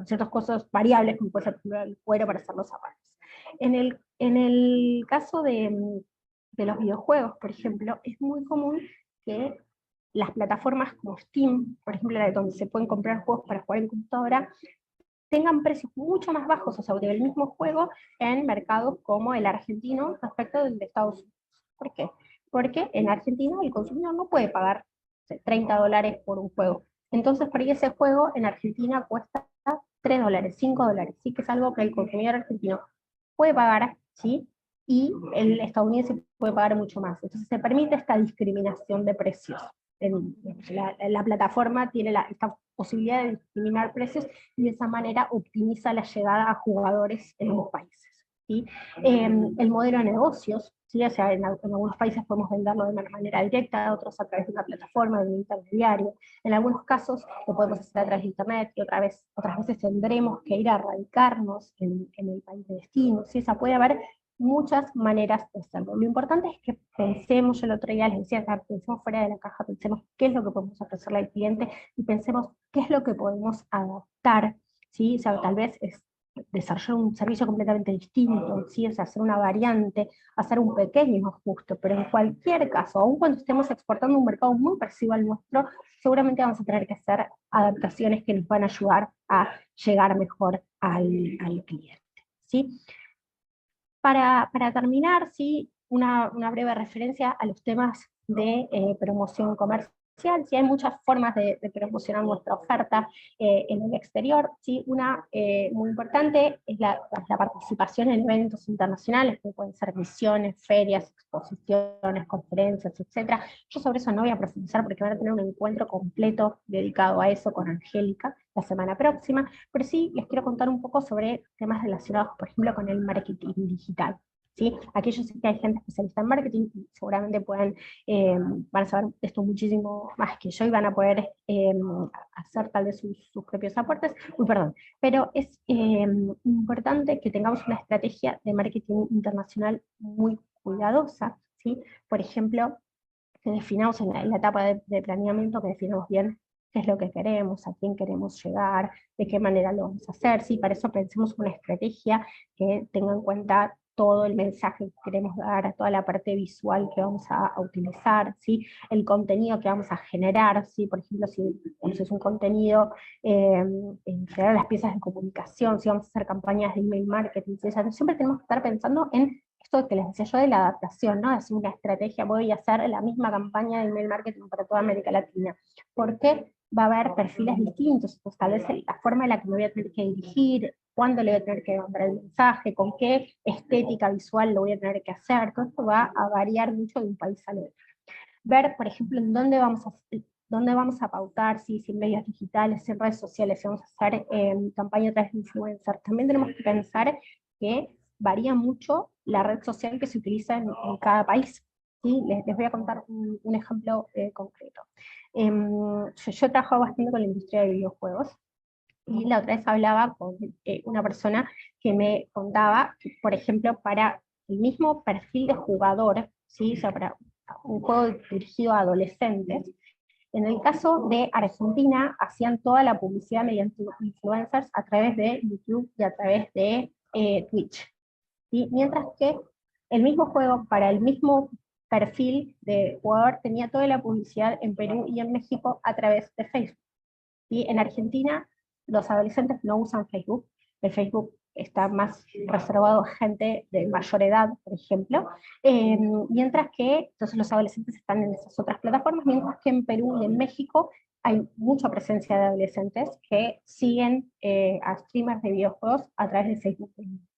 ciertos costos variables, como puede ser por ejemplo, el cuero para hacer los zapatos. En el caso de los videojuegos, por ejemplo, es muy común que las plataformas como Steam, por ejemplo, donde se pueden comprar juegos para jugar en computadora, tengan precios mucho más bajos, o sea, del mismo juego, en mercados como el argentino respecto del de Estados Unidos. ¿Por qué? Porque en Argentina el consumidor no puede pagar $30 por un juego. Entonces, por ahí ese juego en Argentina cuesta $3, $5, ¿sí? Que es algo que el consumidor argentino puede pagar, ¿sí? Y el estadounidense puede pagar mucho más. Entonces se permite esta discriminación de precios. La plataforma tiene esta posibilidad de discriminar precios y de esa manera optimiza la llegada a jugadores en los países, ¿sí? El modelo de negocios, ¿sí? O sea, en algunos países podemos venderlo de manera directa, otros a través de una plataforma, de un intermediario. En algunos casos lo podemos hacer a través de internet y otras veces tendremos que ir a radicarnos en el país de destino, ¿sí? O sea, puede haber muchas maneras de hacerlo. Lo importante es que pensemos, yo el otro día les decía, pensemos fuera de la caja, pensemos qué es lo que podemos ofrecerle al cliente y pensemos qué es lo que podemos adaptar, ¿sí? O sea, tal vez es desarrollar un servicio completamente distinto, ¿sí? O sea, hacer una variante, hacer un pequeño ajuste, pero en cualquier caso, aun cuando estemos exportando un mercado muy parecido al nuestro, seguramente vamos a tener que hacer adaptaciones que nos van a ayudar a llegar mejor al cliente, ¿sí? Para terminar, sí, una breve referencia a los temas de promoción comercial. Sí, hay muchas formas de promocionar nuestra oferta en el exterior. Sí, una muy importante es la participación en eventos internacionales, que pueden ser misiones, ferias, exposiciones, conferencias, etc. Yo sobre eso no voy a profundizar porque van a tener un encuentro completo dedicado a eso con Angélica la semana próxima, pero sí les quiero contar un poco sobre temas relacionados, por ejemplo, con el marketing digital, ¿sí? Aquí yo sé que hay gente especialista en marketing y seguramente van a saber de esto muchísimo más que yo y van a poder hacer tal vez sus propios aportes. Perdón, pero es importante que tengamos una estrategia de marketing internacional muy cuidadosa, ¿sí? Por ejemplo, que definamos en la etapa de planeamiento, que definamos bien qué es lo que queremos, a quién queremos llegar, de qué manera lo vamos a hacer, ¿sí? Para eso pensemos una estrategia que tenga en cuenta todo el mensaje que queremos dar, toda la parte visual que vamos a utilizar, ¿sí? El contenido que vamos a generar, ¿sí? Por ejemplo, si es un contenido en generar las piezas de comunicación, si vamos a hacer campañas de email marketing, ¿sí? O sea, siempre tenemos que estar pensando en esto que les decía yo de la adaptación, ¿no? Es una estrategia, voy a hacer la misma campaña de email marketing para toda América Latina. ¿Por qué? Va a haber perfiles distintos, entonces tal vez la forma en la que me voy a tener que dirigir, cuándo le voy a tener que mandar el mensaje, con qué estética visual lo voy a tener que hacer, todo esto va a variar mucho de un país al otro. Ver, por ejemplo, en dónde vamos a pautar, si en medios digitales, en redes sociales, si vamos a hacer campaña a través de influencers. También tenemos que pensar que varía mucho la red social que se utiliza en cada país. ¿Sí? Les voy a contar un ejemplo concreto. Yo he trabajado bastante con la industria de videojuegos, y la otra vez hablaba con una persona que me contaba que, por ejemplo, para el mismo perfil de jugador, ¿sí? O sea, para un juego dirigido a adolescentes, en el caso de Argentina, hacían toda la publicidad mediante influencers a través de YouTube y a través de Twitch, ¿sí? Mientras que el mismo juego para el mismo perfil de jugador tenía toda la publicidad en Perú y en México a través de Facebook. ¿Sí? En Argentina los adolescentes no usan Facebook, el Facebook está más reservado a gente de mayor edad, por ejemplo, mientras que entonces los adolescentes están en esas otras plataformas, mientras que en Perú y en México hay mucha presencia de adolescentes que siguen a streamers de videojuegos a través de Facebook.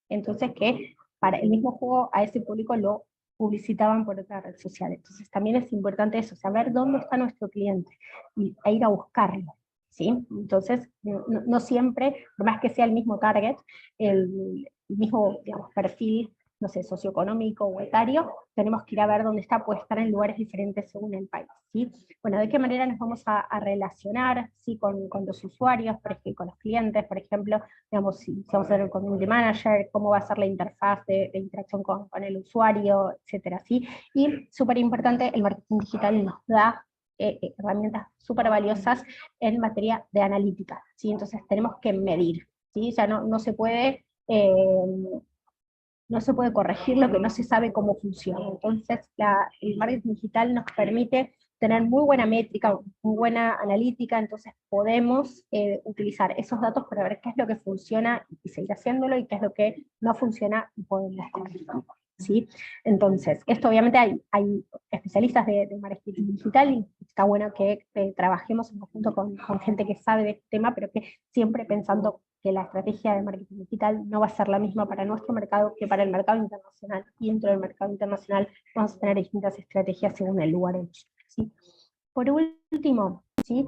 Entonces que para el mismo juego a ese público lo publicitaban por otra red social. Entonces también es importante eso, saber dónde está nuestro cliente e ir a buscarlo. ¿Sí? Entonces, no siempre, por más que sea el mismo target, el mismo, digamos, perfil, no sé, socioeconómico o etario, tenemos que ir a ver dónde está, puede estar en lugares diferentes según el país, ¿sí? Bueno, ¿de qué manera nos vamos a relacionar, ¿sí? con los usuarios, por ejemplo, con los clientes, por ejemplo, digamos, si vamos a hacer un community manager, cómo va a ser la interfaz de interacción con el usuario, etcétera, ¿sí? Y súper importante, el marketing digital nos da herramientas súper valiosas en materia de analítica, ¿sí? Entonces tenemos que medir, ¿sí? O sea, no se puede corregir lo que no se sabe cómo funciona. Entonces el marketing digital nos permite tener muy buena métrica, muy buena analítica, entonces podemos utilizar esos datos para ver qué es lo que funciona y seguir haciéndolo, y qué es lo que no funciona y podemos corregirlo. ¿sí? Entonces, esto obviamente hay especialistas de marketing digital y está bueno que trabajemos en conjunto con gente que sabe de este tema, pero que siempre pensando que la estrategia de marketing digital no va a ser la misma para nuestro mercado que para el mercado internacional. Y dentro del mercado internacional vamos a tener distintas estrategias según el lugar en el, ¿sí? Por último, ¿sí?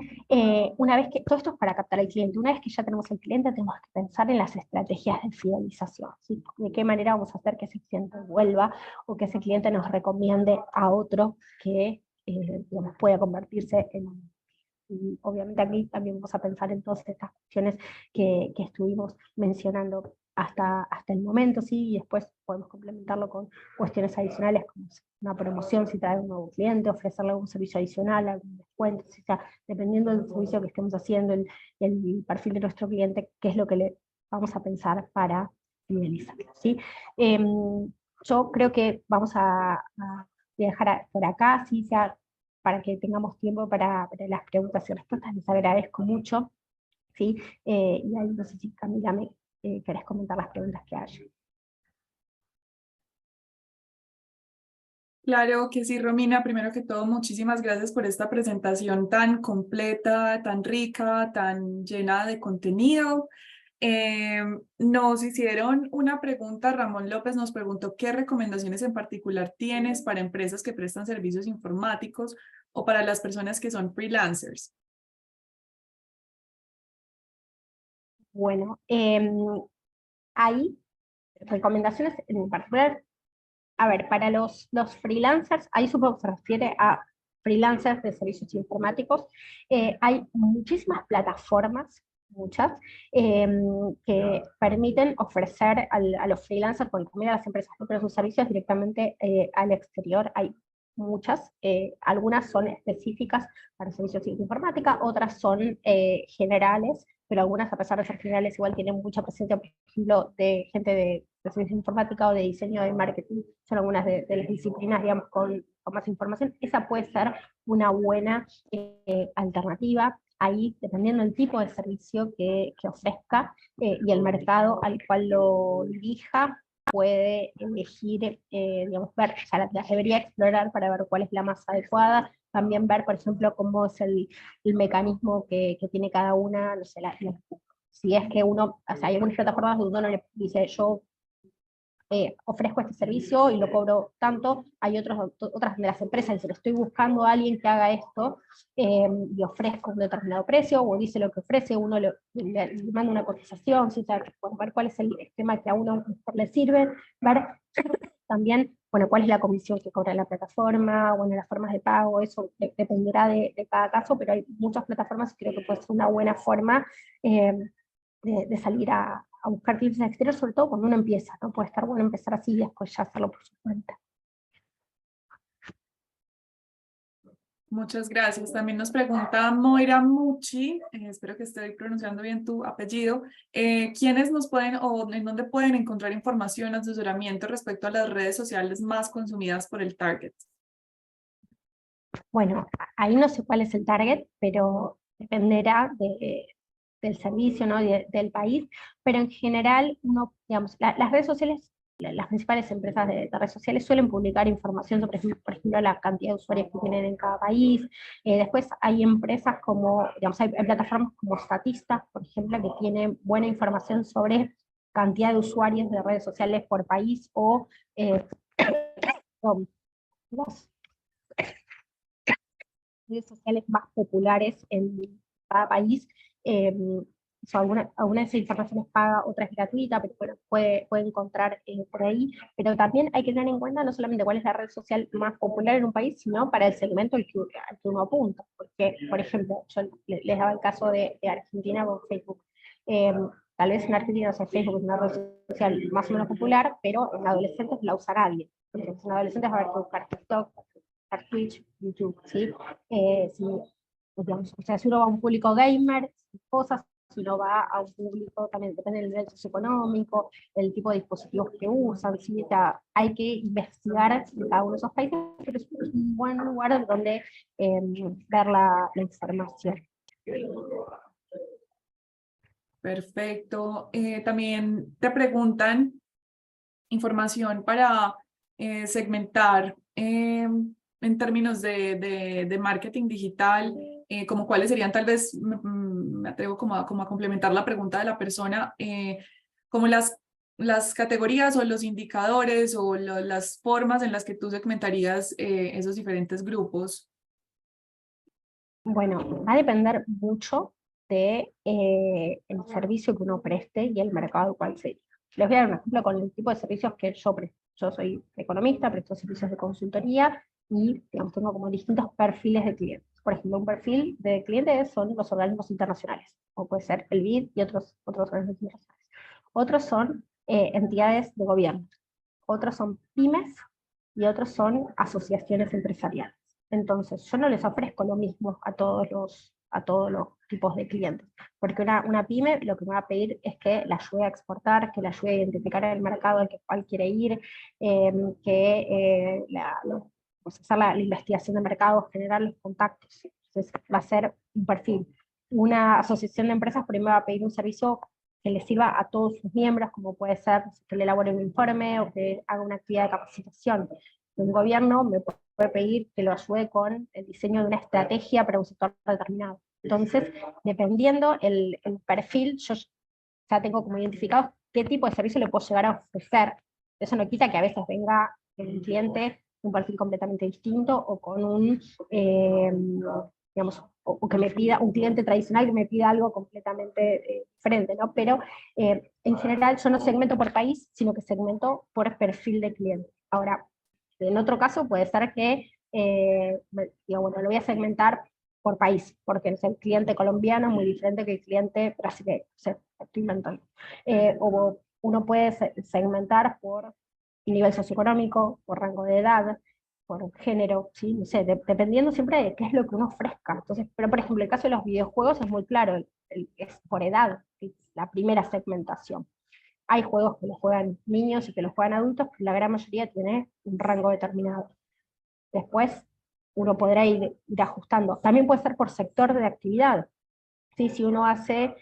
Una vez que, todo esto es para captar al cliente, una vez que ya tenemos el cliente, tenemos que pensar en las estrategias de fidelización, ¿sí? De qué manera vamos a hacer que ese cliente vuelva o que ese cliente nos recomiende a otro que digamos, pueda convertirse en... Y obviamente aquí también vamos a pensar en todas estas cuestiones que estuvimos mencionando hasta el momento, ¿sí? Y después podemos complementarlo con cuestiones adicionales como una promoción si trae un nuevo cliente, ofrecerle algún servicio adicional, algún descuento, o sea, dependiendo del servicio que estemos haciendo, el perfil de nuestro cliente, qué es lo que le vamos a pensar para fidelizarlo, ¿sí? Yo creo que vamos a dejar por acá, ¿sí? Ya para que tengamos tiempo para las preguntas y respuestas, les agradezco mucho, ¿sí? Y ahí no sé si Camila me querés comentar las preguntas que haya. Claro que sí, Romina. Primero que todo, muchísimas gracias por esta presentación tan completa, tan rica, tan llena de contenido. Nos hicieron una pregunta, Ramón López nos preguntó qué recomendaciones en particular tienes para empresas que prestan servicios informáticos o para las personas que son freelancers. Bueno, hay recomendaciones en particular. A ver, para los freelancers, ahí supongo que se refiere a freelancers de servicios informáticos, hay muchísimas plataformas, muchas, eh, que permiten ofrecer a los freelancers, porque también a las empresas que ofrecen sus servicios directamente al exterior. Hay muchas, algunas son específicas para servicios de informática, otras son generales, pero algunas, a pesar de ser generales, igual tienen mucha presencia, por ejemplo, de gente de servicios de informática o de diseño de marketing, son algunas de las disciplinas, digamos, con más información. Esa puede ser una buena alternativa. Ahí, dependiendo del tipo de servicio que ofrezca y el mercado al cual lo dirija, puede elegir, digamos, ver, o sea, las debería explorar para ver cuál es la más adecuada, también ver, por ejemplo, cómo es el mecanismo que tiene cada una, no sé, si es que uno, o sea, hay algunas plataformas donde uno le dice, yo ofrezco este servicio y lo cobro tanto, hay otras de las empresas, si lo estoy buscando a alguien que haga esto, y ofrezco un determinado precio, o dice lo que ofrece, uno le manda una cotización, ¿sí? Ver cuál es el esquema que a uno mejor le sirve, ver también, bueno, cuál es la comisión que cobra la plataforma, bueno, las formas de pago, eso dependerá de cada caso, pero hay muchas plataformas y creo que puede ser una buena forma eh, de salir a buscar clientes en exterior, sobre todo cuando uno empieza, ¿no? Puede estar bueno empezar así y después ya hacerlo por su cuenta. Muchas gracias. También nos pregunta Moira Mucci, espero que estoy pronunciando bien tu apellido, ¿quiénes nos pueden o en dónde pueden encontrar información, asesoramiento respecto a las redes sociales más consumidas por el target? Bueno, ahí no sé cuál es el target, pero dependerá del servicio, ¿no? Del país, pero en general, uno, digamos, las redes sociales, las principales empresas de redes sociales suelen publicar información sobre, por ejemplo, la cantidad de usuarios que tienen en cada país. Después hay empresas como, digamos, hay plataformas como Statista, por ejemplo, que tienen buena información sobre cantidad de usuarios de redes sociales por país o los redes sociales más populares en cada país. Eh, alguna de esas informaciones paga, otra es gratuita, pero bueno, puede encontrar por ahí. Pero también hay que tener en cuenta no solamente cuál es la red social más popular en un país, sino para el segmento al que uno apunta. Porque, por ejemplo, yo les daba el caso de Argentina con Facebook. Eh, Tal vez en Argentina, no sé, Facebook es una red social más o menos popular, pero en adolescentes la usa nadie. Entonces, en adolescentes va a haber que buscar TikTok, buscar Twitch, YouTube, ¿sí? Si, digamos, o sea, si uno va a un público gamer, cosas, si uno va a un público, también depende del nivel socioeconómico, el tipo de dispositivos que usan, ¿sí? O sea, hay que investigar en cada uno de esos países, pero es un buen lugar donde ver la información. Perfecto. También te preguntan información para segmentar en términos de marketing digital, como cuáles serían tal vez, me atrevo como a complementar la pregunta de la persona, como las categorías o los indicadores o las formas en las que tú segmentarías esos diferentes grupos. Bueno, va a depender mucho de el servicio que uno preste y el mercado al cual se dirija. Les voy a dar un ejemplo con el tipo de servicios que yo presto. Yo soy economista, presto servicios de consultoría y digamos, tengo como distintos perfiles de clientes. Por ejemplo, un perfil de clientes son los organismos internacionales, o puede ser el BID y otros organismos internacionales. Otros son entidades de gobierno, otros son pymes y otros son asociaciones empresariales. Entonces, yo no les ofrezco lo mismo a todos los tipos de clientes, porque una pyme lo que me va a pedir es que la ayude a exportar, que la ayude a identificar el mercado al cual quiere ir, pues hacer la investigación de mercado, generar los contactos. Entonces, va a ser un perfil. Una asociación de empresas primero va a pedir un servicio que le sirva a todos sus miembros, como puede ser que le elabore un informe o que haga una actividad de capacitación. Un gobierno me puede pedir que lo ayude con el diseño de una estrategia para un sector determinado. Entonces, dependiendo el perfil, yo ya tengo como identificado qué tipo de servicio le puedo llegar a ofrecer. Eso no quita que a veces venga el cliente un perfil completamente distinto o con digamos, o que me pida un cliente tradicional que me pida algo completamente diferente, ¿no? Pero en general yo no segmento por país, sino que segmento por perfil de cliente. Ahora, en otro caso puede ser que, digo, bueno, lo voy a segmentar por país, porque el cliente colombiano es muy diferente que el cliente brasileño, o sea, estoy inventando. O uno puede segmentar por nivel socioeconómico, por rango de edad, por género, ¿sí? No sé, dependiendo siempre de qué es lo que uno ofrezca. Entonces, pero por ejemplo, el caso de los videojuegos es muy claro, es por edad, es la primera segmentación. Hay juegos que los juegan niños y que los juegan adultos, pero la gran mayoría tiene un rango determinado. Después, uno podrá ir ajustando. También puede ser por sector de actividad. ¿Sí? Si uno hace,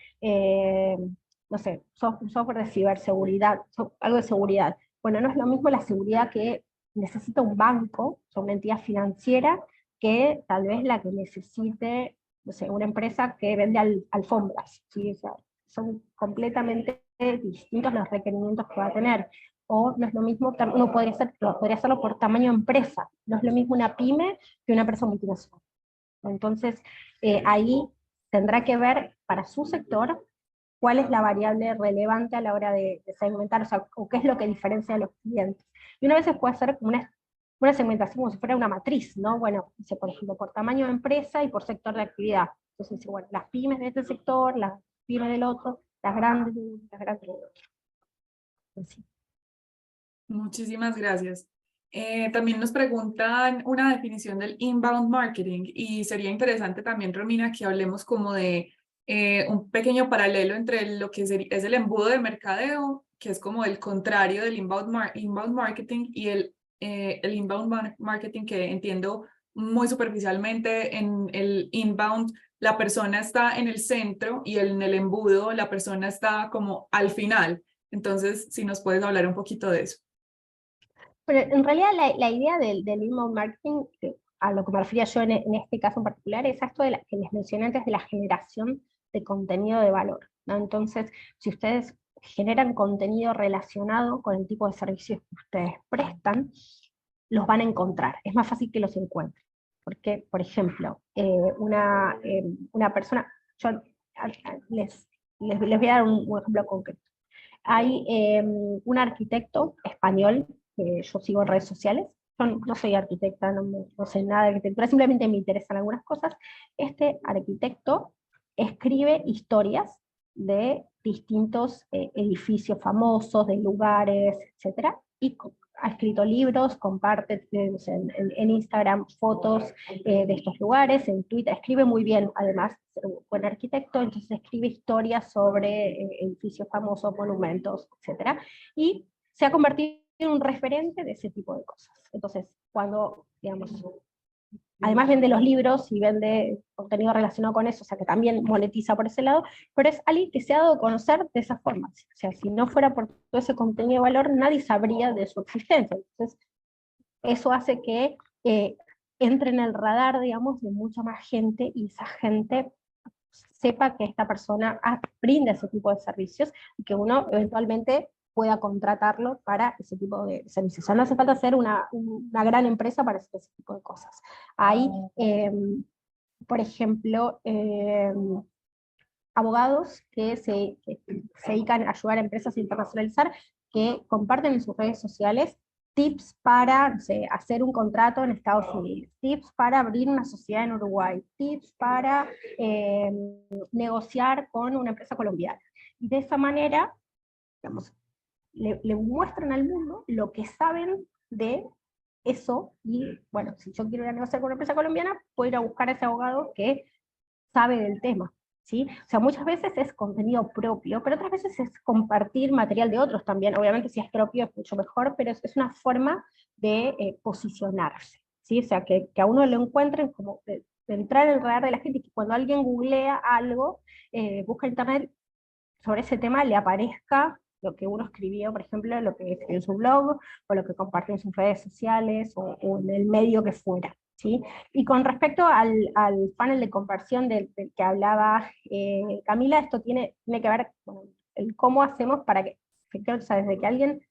no sé, un software de ciberseguridad, algo de seguridad. Bueno, no es lo mismo la seguridad que necesita un banco, o sea, una entidad financiera, que tal vez la que necesite, no sé, una empresa que vende alfombras. ¿Sí? O sea, son completamente distintos los requerimientos que va a tener. O no es lo mismo, uno podría hacerlo por tamaño de empresa. No es lo mismo una pyme que una empresa multinacional. Entonces, ahí tendrá que ver para su sector cuál es la variable relevante a la hora de segmentar, o sea, o qué es lo que diferencia a los clientes. Y una vez se puede hacer como una segmentación como si fuera una matriz, ¿no? Bueno, dice, por ejemplo, por tamaño de empresa y por sector de actividad. Entonces, dice, bueno, las pymes de este sector, las pymes del otro, las grandes del otro. Así. Muchísimas gracias. También nos preguntan una definición del inbound marketing y sería interesante también, Romina, que hablemos como de un pequeño paralelo entre lo que es el embudo de mercadeo, que es como el contrario del inbound marketing, y el inbound marketing que entiendo muy superficialmente. En el inbound la persona está en el centro y en el embudo la persona está como al final. Entonces, si nos puedes hablar un poquito de eso. Pero en realidad la idea del inbound marketing, a lo que me refería yo en este caso en particular, es esto que les mencioné antes de la generación de contenido de valor, ¿no? Entonces, si ustedes generan contenido relacionado con el tipo de servicios que ustedes prestan, los van a encontrar, es más fácil que los encuentren. Porque, por ejemplo, una persona, yo les voy a dar un ejemplo concreto. Hay un arquitecto español que yo sigo en redes sociales. Yo no soy arquitecta, no sé nada de arquitectura, simplemente me interesan algunas cosas. Este arquitecto escribe historias de distintos edificios famosos, de lugares, etcétera, y ha escrito libros, comparte no sé, en Instagram fotos de estos lugares, en Twitter, escribe muy bien, además, un buen arquitecto, entonces escribe historias sobre edificios famosos, monumentos, etcétera, y se ha convertido en un referente de ese tipo de cosas. Entonces, cuando, digamos, además vende los libros y vende contenido relacionado con eso, o sea que también monetiza por ese lado, pero es alguien que se ha dado a conocer de esa forma. O sea, si no fuera por todo ese contenido de valor, nadie sabría de su existencia. Entonces, eso hace que entre en el radar, digamos, de mucha más gente, y esa gente sepa que esta persona brinda ese tipo de servicios y que uno eventualmente pueda contratarlo para ese tipo de servicios. O sea, no hace falta ser una gran empresa para hacer ese tipo de cosas. Hay, por ejemplo, abogados que se dedican a ayudar a empresas a internacionalizar, que comparten en sus redes sociales tips para, no sé, hacer un contrato en Estados Unidos, tips para abrir una sociedad en Uruguay, tips para negociar con una empresa colombiana. Y de esa manera, digamos, le muestran al mundo lo que saben de eso, y bueno, si yo quiero ir a negociar con una empresa colombiana, puedo ir a buscar a ese abogado que sabe del tema, ¿sí? O sea, muchas veces es contenido propio, pero otras veces es compartir material de otros también. Obviamente si es propio es mucho mejor, pero es una forma de posicionarse, ¿sí? O sea, que a uno lo encuentren como de entrar en el radar de la gente, y que cuando alguien googlea algo, busca en internet sobre ese tema, le aparezca lo que uno escribió, por ejemplo, lo que escribió en su blog, o lo que compartió en sus redes sociales, o en el medio que fuera, ¿sí? Y con respecto al panel de conversión del que hablaba Camila, esto tiene que ver con el cómo hacemos para que, efectivamente, o sea, desde que alguien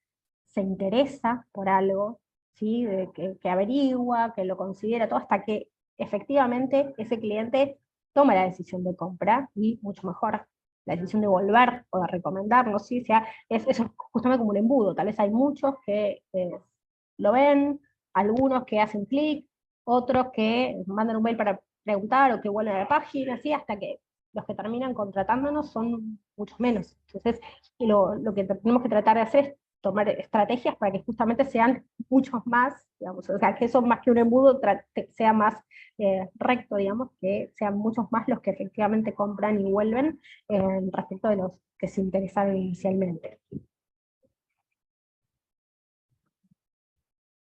se interesa por algo, ¿sí? Que averigua, que lo considera todo, hasta que efectivamente ese cliente toma la decisión de compra, y mucho mejor la decisión de volver o de recomendarlo, ¿sí? O sea, eso es justamente como un embudo. Tal vez hay muchos que lo ven, algunos que hacen clic, otros que mandan un mail para preguntar o que vuelven a la página, así, hasta que los que terminan contratándonos son muchos menos. Entonces, lo que tenemos que tratar de hacer es tomar estrategias para que justamente sean muchos más, digamos, o sea, que eso más que un embudo sea más recto, digamos, que sean muchos más los que efectivamente compran y vuelven respecto de los que se interesaron inicialmente.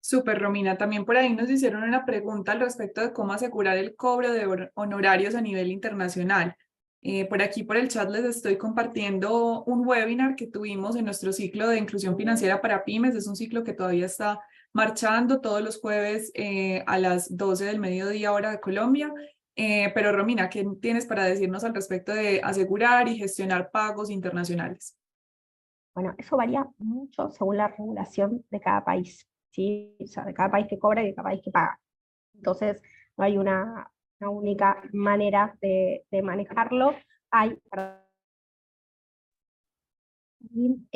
Súper, Romina. También por ahí nos hicieron una pregunta al respecto de cómo asegurar el cobro de honorarios a nivel internacional. Por aquí, por el chat, les estoy compartiendo un webinar que tuvimos en nuestro ciclo de inclusión financiera para pymes. Es un ciclo que todavía está marchando todos los jueves a las 12 del mediodía, hora de Colombia. Pero Romina, ¿qué tienes para decirnos al respecto de asegurar y gestionar pagos internacionales? Bueno, eso varía mucho según la regulación de cada país, ¿sí? O sea, de cada país que cobra y de cada país que paga. Entonces, no hay una única manera de manejarlo. Y,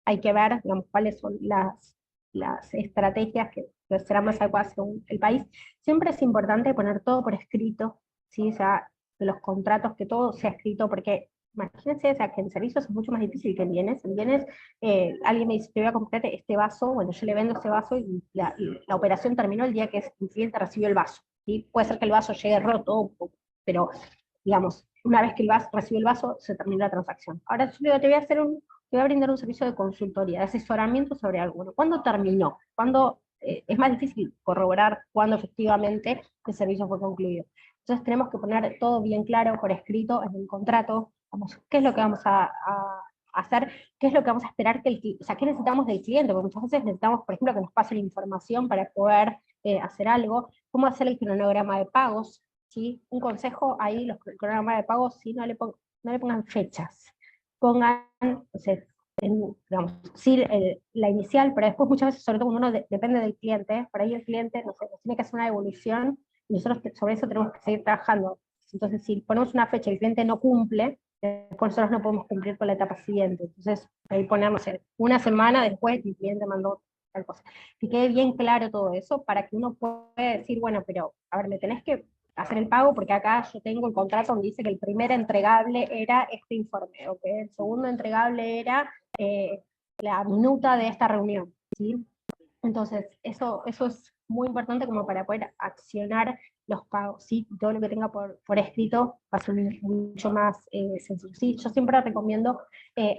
hay que ver, digamos, cuáles son las estrategias que serán más adecuadas según el país. Siempre es importante poner todo por escrito, ¿sí? O sea, de los contratos, que todo sea escrito, porque imagínense, o sea, que en servicios es mucho más difícil que en bienes. En bienes, alguien me dice, te voy a comprar este vaso, bueno, yo le vendo ese vaso, y la operación terminó el día que el cliente recibió el vaso, ¿sí? Puede ser que el vaso llegue roto, pero digamos, una vez que recibe el vaso, se termina la transacción. Ahora yo digo, te voy a brindar un servicio de consultoría, de asesoramiento sobre algo. ¿Cuándo terminó? ¿Cuándo? Es más difícil corroborar cuándo efectivamente el servicio fue concluido. Entonces tenemos que poner todo bien claro por escrito en el contrato, vamos, qué es lo que vamos a hacer, qué es lo que vamos a esperar o sea, qué necesitamos del cliente, porque muchas veces necesitamos, por ejemplo, que nos pasen información para poder hacer algo, cómo hacer el cronograma de pagos, ¿sí? Un consejo ahí, los cronogramas de pagos, ¿sí? No le pongan fechas, pongan, o sea, digamos, sí, la inicial, pero después muchas veces, sobre todo cuando uno depende del cliente, por ahí el cliente, no sé, nos tiene que hacer una devolución, y nosotros sobre eso tenemos que seguir trabajando. Entonces, si ponemos una fecha y el cliente no cumple, después nosotros no podemos cumplir con la etapa siguiente. Entonces, ahí ponemos una semana después y el cliente mandó tal cosa. Que quede bien claro todo eso para que uno pueda decir, bueno, pero, a ver, me tenés que hacer el pago porque acá yo tengo el contrato donde dice que el primer entregable era este informe, o que el segundo entregable era la minuta de esta reunión, ¿sí? Entonces, eso es muy importante como para poder accionar los pagos, ¿sí? Todo lo que tenga por escrito va a ser mucho más sencillo. Sí, yo siempre recomiendo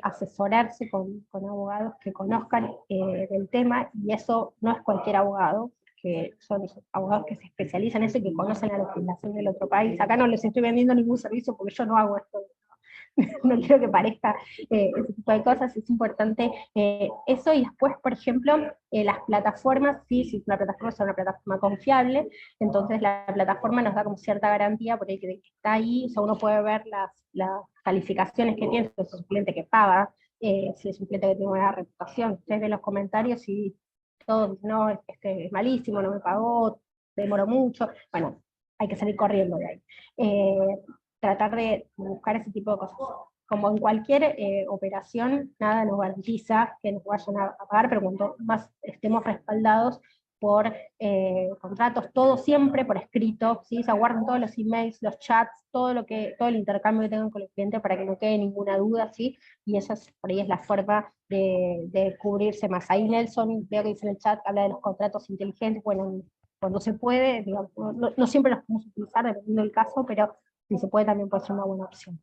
asesorarse con abogados que conozcan del tema, y eso no es cualquier abogado, que son los abogados que se especializan en eso y que conocen la legislación del otro país. Acá no les estoy vendiendo ningún servicio porque yo no hago esto no quiero que parezca ese tipo de cosas, es importante eso, y después, por ejemplo, las plataformas, sí, si una plataforma es una plataforma confiable, entonces la plataforma nos da como cierta garantía por el que está ahí, o sea, uno puede ver las calificaciones que tiene, si es un cliente que paga, si es un cliente que tiene buena reputación. Ustedes ven los comentarios y todo, no, es malísimo, no me pagó, demoró mucho, bueno, hay que salir corriendo de ahí. Tratar de buscar ese tipo de cosas. Como en cualquier operación, nada nos garantiza que nos vayan a pagar, pero cuanto más estemos respaldados por contratos, todo siempre por escrito, ¿sí? Se guarden todos los emails, los chats, todo el intercambio que tengan con el cliente para que no quede ninguna duda, ¿sí? Y esa es, por ahí es la forma de cubrirse más. Ahí Nelson, veo que dice en el chat, habla de los contratos inteligentes, bueno, cuando se puede, digamos, no siempre los podemos utilizar dependiendo del caso, pero si se puede también puede ser una buena opción.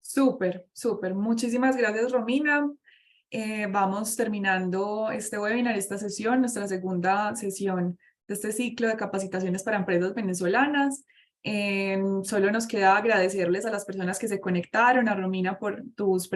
Súper, súper. Muchísimas gracias, Romina. Vamos terminando este webinar, esta sesión, nuestra segunda sesión de este ciclo de capacitaciones para empresas venezolanas. Solo nos queda agradecerles a las personas que se conectaron, a Romina por tus dos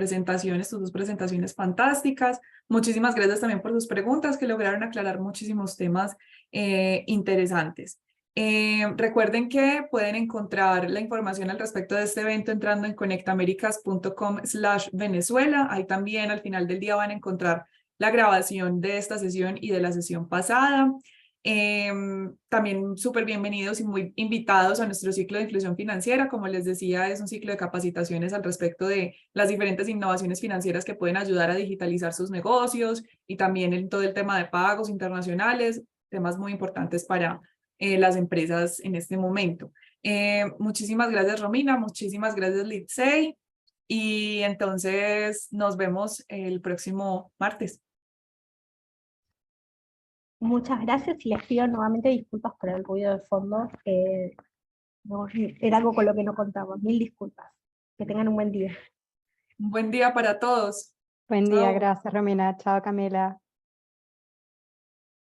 presentaciones fantásticas. Muchísimas gracias también por sus preguntas que lograron aclarar muchísimos temas interesantes. Recuerden que pueden encontrar la información al respecto de este evento entrando en conectamericas.com/Venezuela. Ahí también al final del día van a encontrar la grabación de esta sesión y de la sesión pasada. También súper bienvenidos y muy invitados a nuestro ciclo de inclusión financiera. Como les decía, es un ciclo de capacitaciones al respecto de las diferentes innovaciones financieras que pueden ayudar a digitalizar sus negocios y también en todo el tema de pagos internacionales, temas muy importantes para las empresas en este momento. Muchísimas gracias, Romina, muchísimas gracias, Lidsey, y entonces nos vemos el próximo martes. Muchas gracias y les pido nuevamente disculpas por el ruido de fondo, no, era algo con lo que no contaba. Mil disculpas. Que tengan un buen día. Un buen día para todos. Buen día, Chao. gracias Romina. Chao Camila.